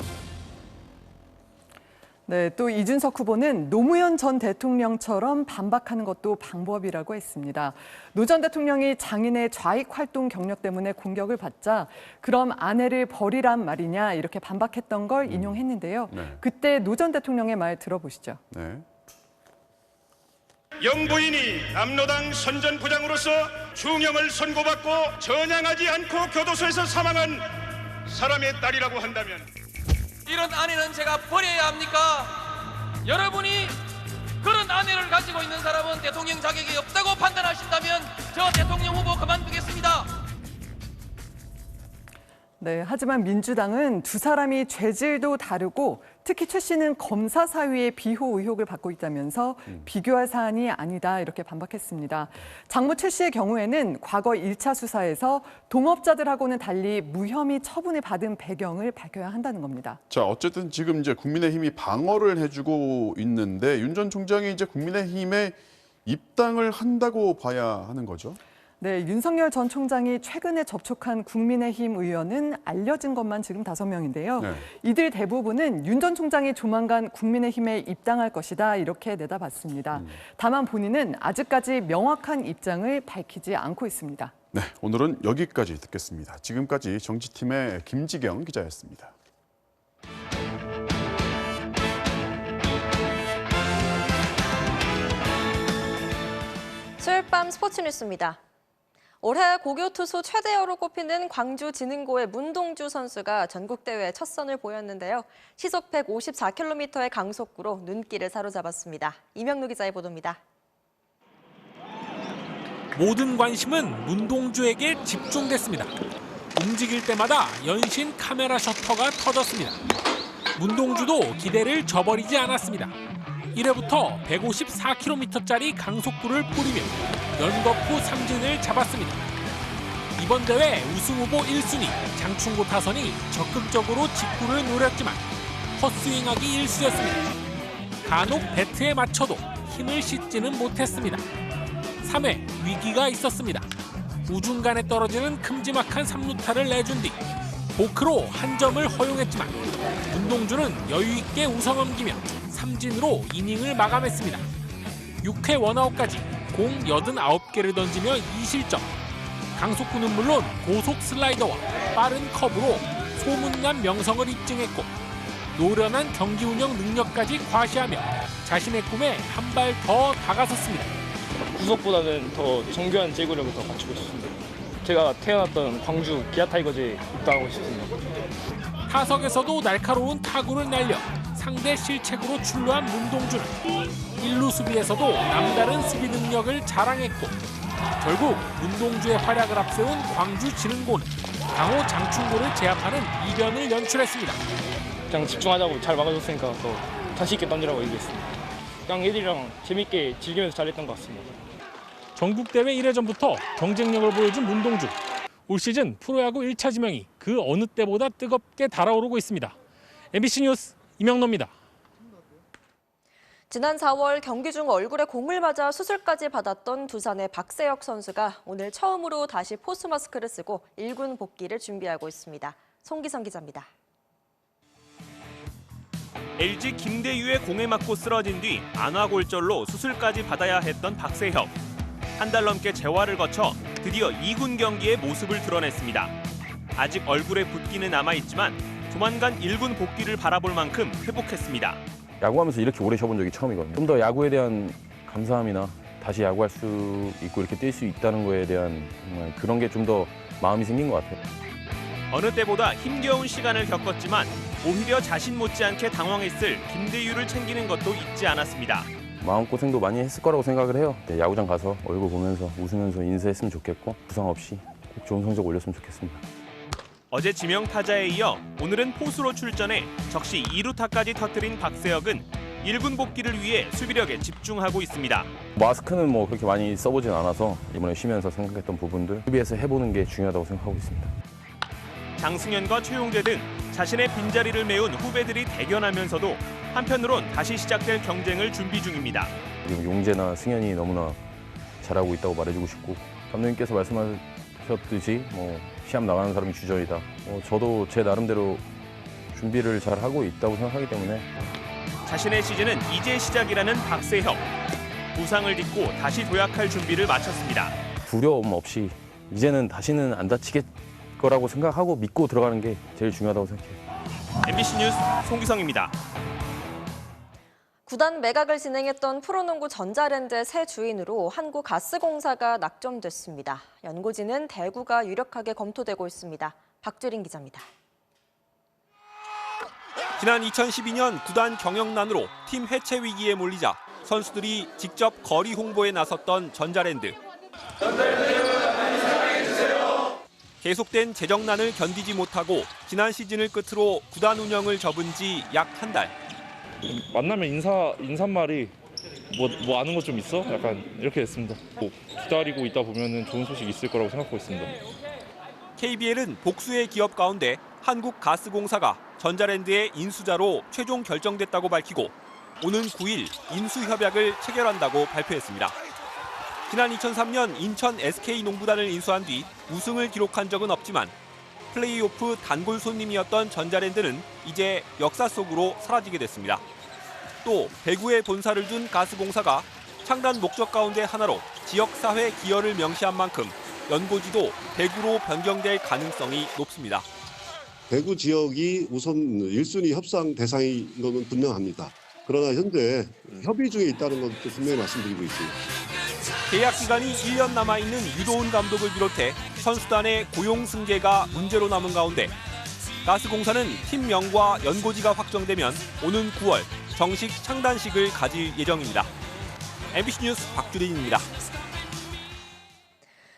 네, 또 이준석 후보는 노무현 전 대통령처럼 반박하는 것도 방법이라고 했습니다. 노 전 대통령이 장인의 좌익 활동 경력 때문에 공격을 받자 그럼 아내를 버리란 말이냐 이렇게 반박했던 걸 인용했는데요. 네. 그때 노 전 대통령의 말 들어보시죠. 네. 영부인이 남로당 선전부장으로서 중형을 선고받고 전향하지 않고 교도소에서 사망한 사람의 딸이라고 한다면 이런 아내는 제가 버려야 합니까? 여러분이 그런 아내를 가지고 있는 사람은 대통령 자격이 없다고 판단하신다면 저 대통령 후보 그만두겠습니다. 네, 하지만 민주당은 두 사람이 죄질도 다르고 특히 최 씨는 검사 사위의 비호 의혹을 받고 있다면서 비교할 사안이 아니다 이렇게 반박했습니다. 장모 최 씨의 경우에는 과거 1차 수사에서 동업자들하고는 달리 무혐의 처분을 받은 배경을 밝혀야 한다는 겁니다. 자, 어쨌든 지금 이제 국민의힘이 방어를 해주고 있는데 윤 전 총장이 이제 국민의힘에 입당을 한다고 봐야 하는 거죠? 네, 윤석열 전 총장이 최근에 접촉한 국민의힘 의원은 알려진 것만 지금 5명인데요. 네. 이들 대부분은 윤 전 총장이 조만간 국민의힘에 입당할 것이다 이렇게 내다봤습니다. 다만 본인은 아직까지 명확한 입장을 밝히지 않고 있습니다. 네, 오늘은 여기까지 듣겠습니다. 지금까지 정치팀의 김지경 기자였습니다. 수요일 밤 스포츠 뉴스입니다. 올해 고교 투수 최대어로 꼽히는 광주진흥고의 문동주 선수가 전국대회 첫 선을 보였는데요. 시속 154km의 강속구로 눈길을 사로잡았습니다. 이명루 기자의 보도입니다. 모든 관심은 문동주에게 집중됐습니다. 움직일 때마다 연신 카메라 셔터가 터졌습니다. 문동주도 기대를 저버리지 않았습니다. 1회부터 154km짜리 강속구를 뿌리며 연거푸 삼진을 잡았습니다. 이번 대회 우승 후보 1순위 장충고 타선이 적극적으로 직구를 노렸지만 헛스윙하기 일쑤였습니다. 간혹 배트에 맞춰도 힘을 싣지는 못했습니다. 3회 위기가 있었습니다. 우중간에 떨어지는 큼지막한 3루타를 내준 뒤 보크로 한 점을 허용했지만 문동주는 여유있게 우성넘기며 삼진으로 이닝을 마감했습니다. 6회 원아웃까지 공 89개를 던지며 2실점. 강속구는 물론 고속 슬라이더와 빠른 커브로 소문난 명성을 입증했고 노련한 경기 운영 능력까지 과시하며 자신의 꿈에 한 발 더 다가섰습니다. 구속보다는 더 정교한 제구력을 더 갖추고 싶습니다. 제가 태어났던 광주 기아 타이거즈에 입당하고 싶습니다. 타석에서도 날카로운 타구를 날려 상대 실책으로 출루한 문동주는 1루 수비에서도 남다른 수비 능력을 자랑했고 결국 문동주의 활약을 앞세운 광주 진흥고는 강호 장충고를 제압하는 이변을 연출했습니다. 그냥 집중하자고 잘 막아줬으니까 더 자신 있게 던지라고 얘기했습니다. 그냥 애들이랑 재밌게 즐기면서 잘했던 것 같습니다. 전국대회 1회전부터 경쟁력을 보여준 문동주. 올 시즌 프로야구 1차 지명이 그 어느 때보다 뜨겁게 달아오르고 있습니다. MBC 뉴스 임영노입니다. 지난 4월 경기 중 얼굴에 공을 맞아 수술까지 받았던 두산의 박세혁 선수가 오늘 처음으로 다시 포스 마스크를 쓰고 1군 복귀를 준비하고 있습니다. 송기성 기자입니다. LG 김대유의 공에 맞고 쓰러진 뒤 안화골절로 수술까지 받아야 했던 박세혁. 한 달 넘게 재활을 거쳐 드디어 2군 경기에 모습을 드러냈습니다. 아직 얼굴에 붓기는 남아있지만 조만간 1군 복귀를 바라볼 만큼 회복했습니다. 야구하면서 이렇게 오래 쉬어본 적이 처음이거든요. 좀 더 야구에 대한 감사함이나 다시 야구할 수 있고 이렇게 뛸 수 있다는 거에 대한 정말 그런 게 좀 더 마음이 생긴 것 같아요. 어느 때보다 힘겨운 시간을 겪었지만 오히려 자신 못지않게 당황했을 김대유를 챙기는 것도 잊지 않았습니다. 마음고생도 많이 했을 거라고 생각을 해요. 야구장 가서 얼굴 보면서 웃으면서 인사했으면 좋겠고 부상 없이 꼭 좋은 성적 올렸으면 좋겠습니다. 어제 지명 타자에 이어 오늘은 포수로 출전해 적시 2루타까지 터뜨린 박세혁은 1군 복귀를 위해 수비력에 집중하고 있습니다. 마스크는 뭐 그렇게 많이 써보진 않아서 이번에 쉬면서 생각했던 부분들 수비에서 해보는 게 중요하다고 생각하고 있습니다. 장승현과 최용재 등 자신의 빈자리를 메운 후배들이 대견하면서도 한편으론 다시 시작될 경쟁을 준비 중입니다. 지금 용재나 승현이 너무나 잘하고 있다고 말해주고 싶고 감독님께서 말씀하셨듯이 시합 나가는 사람이 주전이다. 저도 제 나름대로 준비를 잘 하고 있다고 생각하기 때문에 자신의 시즌은 이제 시작이라는 박세혁. 부상을 딛고 다시 도약할 준비를 마쳤습니다. 두려움 없이 이제는 다시는 안 다치겠 거라고 생각하고 믿고 들어가는 게 제일 중요하다고 생각해요. MBC 뉴스 송기성입니다. 구단 매각을 진행했던 프로농구 전자랜드의 새 주인으로 한국가스공사가 낙점됐습니다. 연고지는 대구가 유력하게 검토되고 있습니다. 박주린 기자입니다. 지난 2012년 구단 경영난으로 팀 해체 위기에 몰리자 선수들이 직접 거리 홍보에 나섰던 전자랜드. 계속된 재정난을 견디지 못하고 지난 시즌을 끝으로 구단 운영을 접은 지 약 한 달. 만나면 인사말이 뭐 아는 거 좀 있어? 약간 이렇게 됐습니다. 기다리고 있다 보면은 좋은 소식 있을 거라고 생각하고 있습니다. KBL은 복수의 기업 가운데 한국가스공사가 전자랜드의 인수자로 최종 결정됐다고 밝히고 오는 9일 인수협약을 체결한다고 발표했습니다. 지난 2003년 인천 SK농구단을 인수한 뒤 우승을 기록한 적은 없지만 플레이오프 단골 손님이었던 전자랜드는 이제 역사 속으로 사라지게 됐습니다. 또 대구에 본사를 둔 가스공사가 창단 목적 가운데 하나로 지역사회 기여를 명시한 만큼 연고지도 대구로 변경될 가능성이 높습니다. 대구 지역이 우선 1순위 협상 대상인 것은 분명합니다. 그러나 현재 협의 중에 있다는 것도 분명히 말씀드리고 있습니다. 계약 기간이 1년 남아있는 유도훈 감독을 비롯해 선수단의 고용 승계가 문제로 남은 가운데 가스공사는 팀명과 연고지가 확정되면 오는 9월 정식 창단식을 가질 예정입니다. MBC 뉴스 박주린입니다.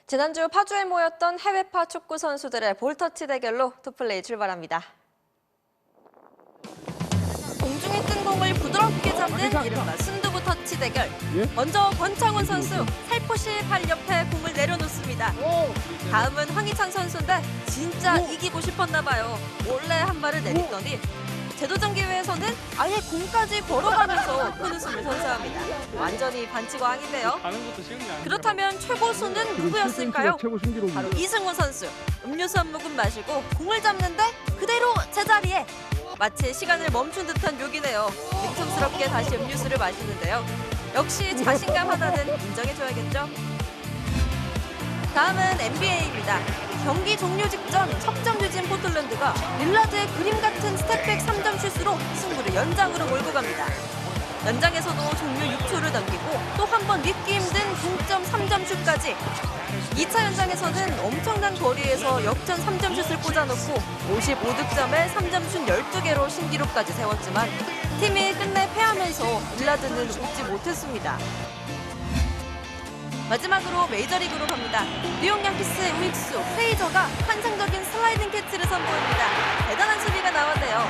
지난주 파주에 모였던 해외파 축구 선수들의 볼터치 대결로 투플레이 출발합니다. 공중에 뜬 공을 부드럽게 잡는 이른바 순두부 터치 대결. 먼저 권창훈 선수 살포시 발 옆에 공을 내려놓습니다. 다음은 황희찬 선수인데 진짜 이기고 싶었나 봐요. 몰래 한 발을 내딛더니 제도장기회에서는 아예 공까지 걸어가면서 큰 웃음을 선사합니다. 완전히 반치광인데요. 그렇다면 최고수는 누구였을까요? 바로 이승우 선수. 음료수 한 모금 마시고 공을 잡는데 그대로 제자리에. 마치 시간을 멈춘 듯한 묘기네요. 빈틈스럽게 다시 음료수를 마시는데요. 역시 자신감 하나는 인정해줘야겠죠. 다음은 NBA입니다. 경기 종료 직전 석점 유진 포틀랜드가 릴라드의 그림 같은 스텝백 3점 슛으로 승부를 연장으로 몰고 갑니다. 연장에서도 종료 6초를 남기고 또 한 번 믿기 힘든 동점 3점 슛까지. 2차 연장에서는 엄청난 거리에서 역전 3점 슛을 꽂아놓고 55득점에 3점 슛 12개로 신기록까지 세웠지만 팀이 끝내 패하면서 릴라드는 웃지 못했습니다. 마지막으로 메이저리그로 갑니다. 뉴욕 양키스의 우익수 프레이저가 환상적인 슬라이딩 캐치를 선보입니다. 대단한 수비가 나왔네요.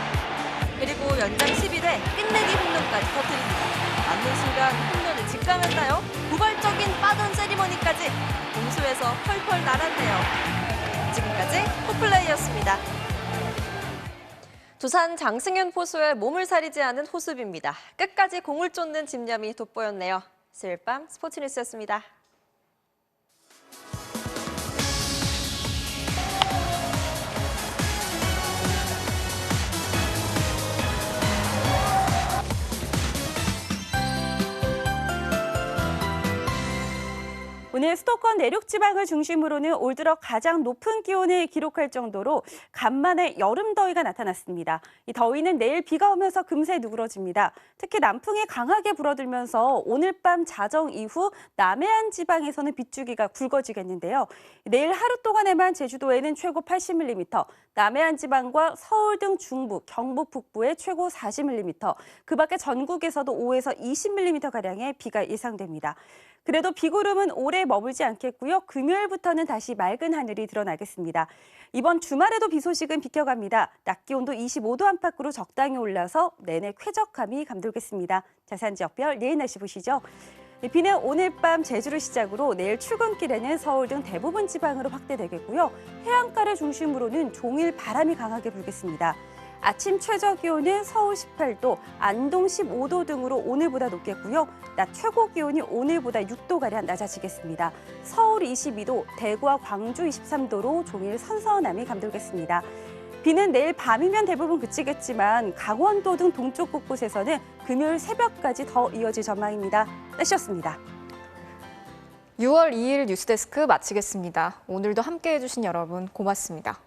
그리고 연장 11회 끝내기 홈런까지 터뜨립니다. 맞는 순간 홈런을 직감했나요? 고발적인 빠던 세리머니까지 공수에서 펄펄 날았네요. 지금까지 포플레이였습니다. 두산 장승현 포수의 몸을 사리지 않은 호수비입니다. 끝까지 공을 쫓는 집념이 돋보였네요. 수요일 밤 스포츠뉴스였습니다. 오늘 수도권 내륙 지방을 중심으로는 올 들어 가장 높은 기온을 기록할 정도로 간만에 여름 더위가 나타났습니다. 이 더위는 내일 비가 오면서 금세 누그러집니다. 특히 남풍이 강하게 불어들면서 오늘 밤 자정 이후 남해안 지방에서는 빗줄기가 굵어지겠는데요. 내일 하루 동안에만 제주도에는 최고 80mm, 남해안 지방과 서울 등 중부, 경북 북부에 최고 40mm, 그 밖에 전국에서도 5에서 20mm가량의 비가 예상됩니다. 그래도 비구름은 오래 머물지 않겠고요. 금요일부터는 다시 맑은 하늘이 드러나겠습니다. 이번 주말에도 비 소식은 비켜갑니다. 낮 기온도 25도 안팎으로 적당히 올라서 내내 쾌적함이 감돌겠습니다. 자세한 지역별 내일 날씨 보시죠. 비는 오늘 밤 제주를 시작으로 내일 출근길에는 서울 등 대부분 지방으로 확대되겠고요. 해안가를 중심으로는 종일 바람이 강하게 불겠습니다. 아침 최저 기온은 서울 18도, 안동 15도 등으로 오늘보다 높겠고요. 낮 최고 기온이 오늘보다 6도가량 낮아지겠습니다. 서울 22도, 대구와 광주 23도로 종일 선선함이 감돌겠습니다. 비는 내일 밤이면 대부분 그치겠지만 강원도 등 동쪽 곳곳에서는 금요일 새벽까지 더 이어질 전망입니다. 날씨였습니다. 6월 2일 뉴스데스크 마치겠습니다. 오늘도 함께해 주신 여러분 고맙습니다.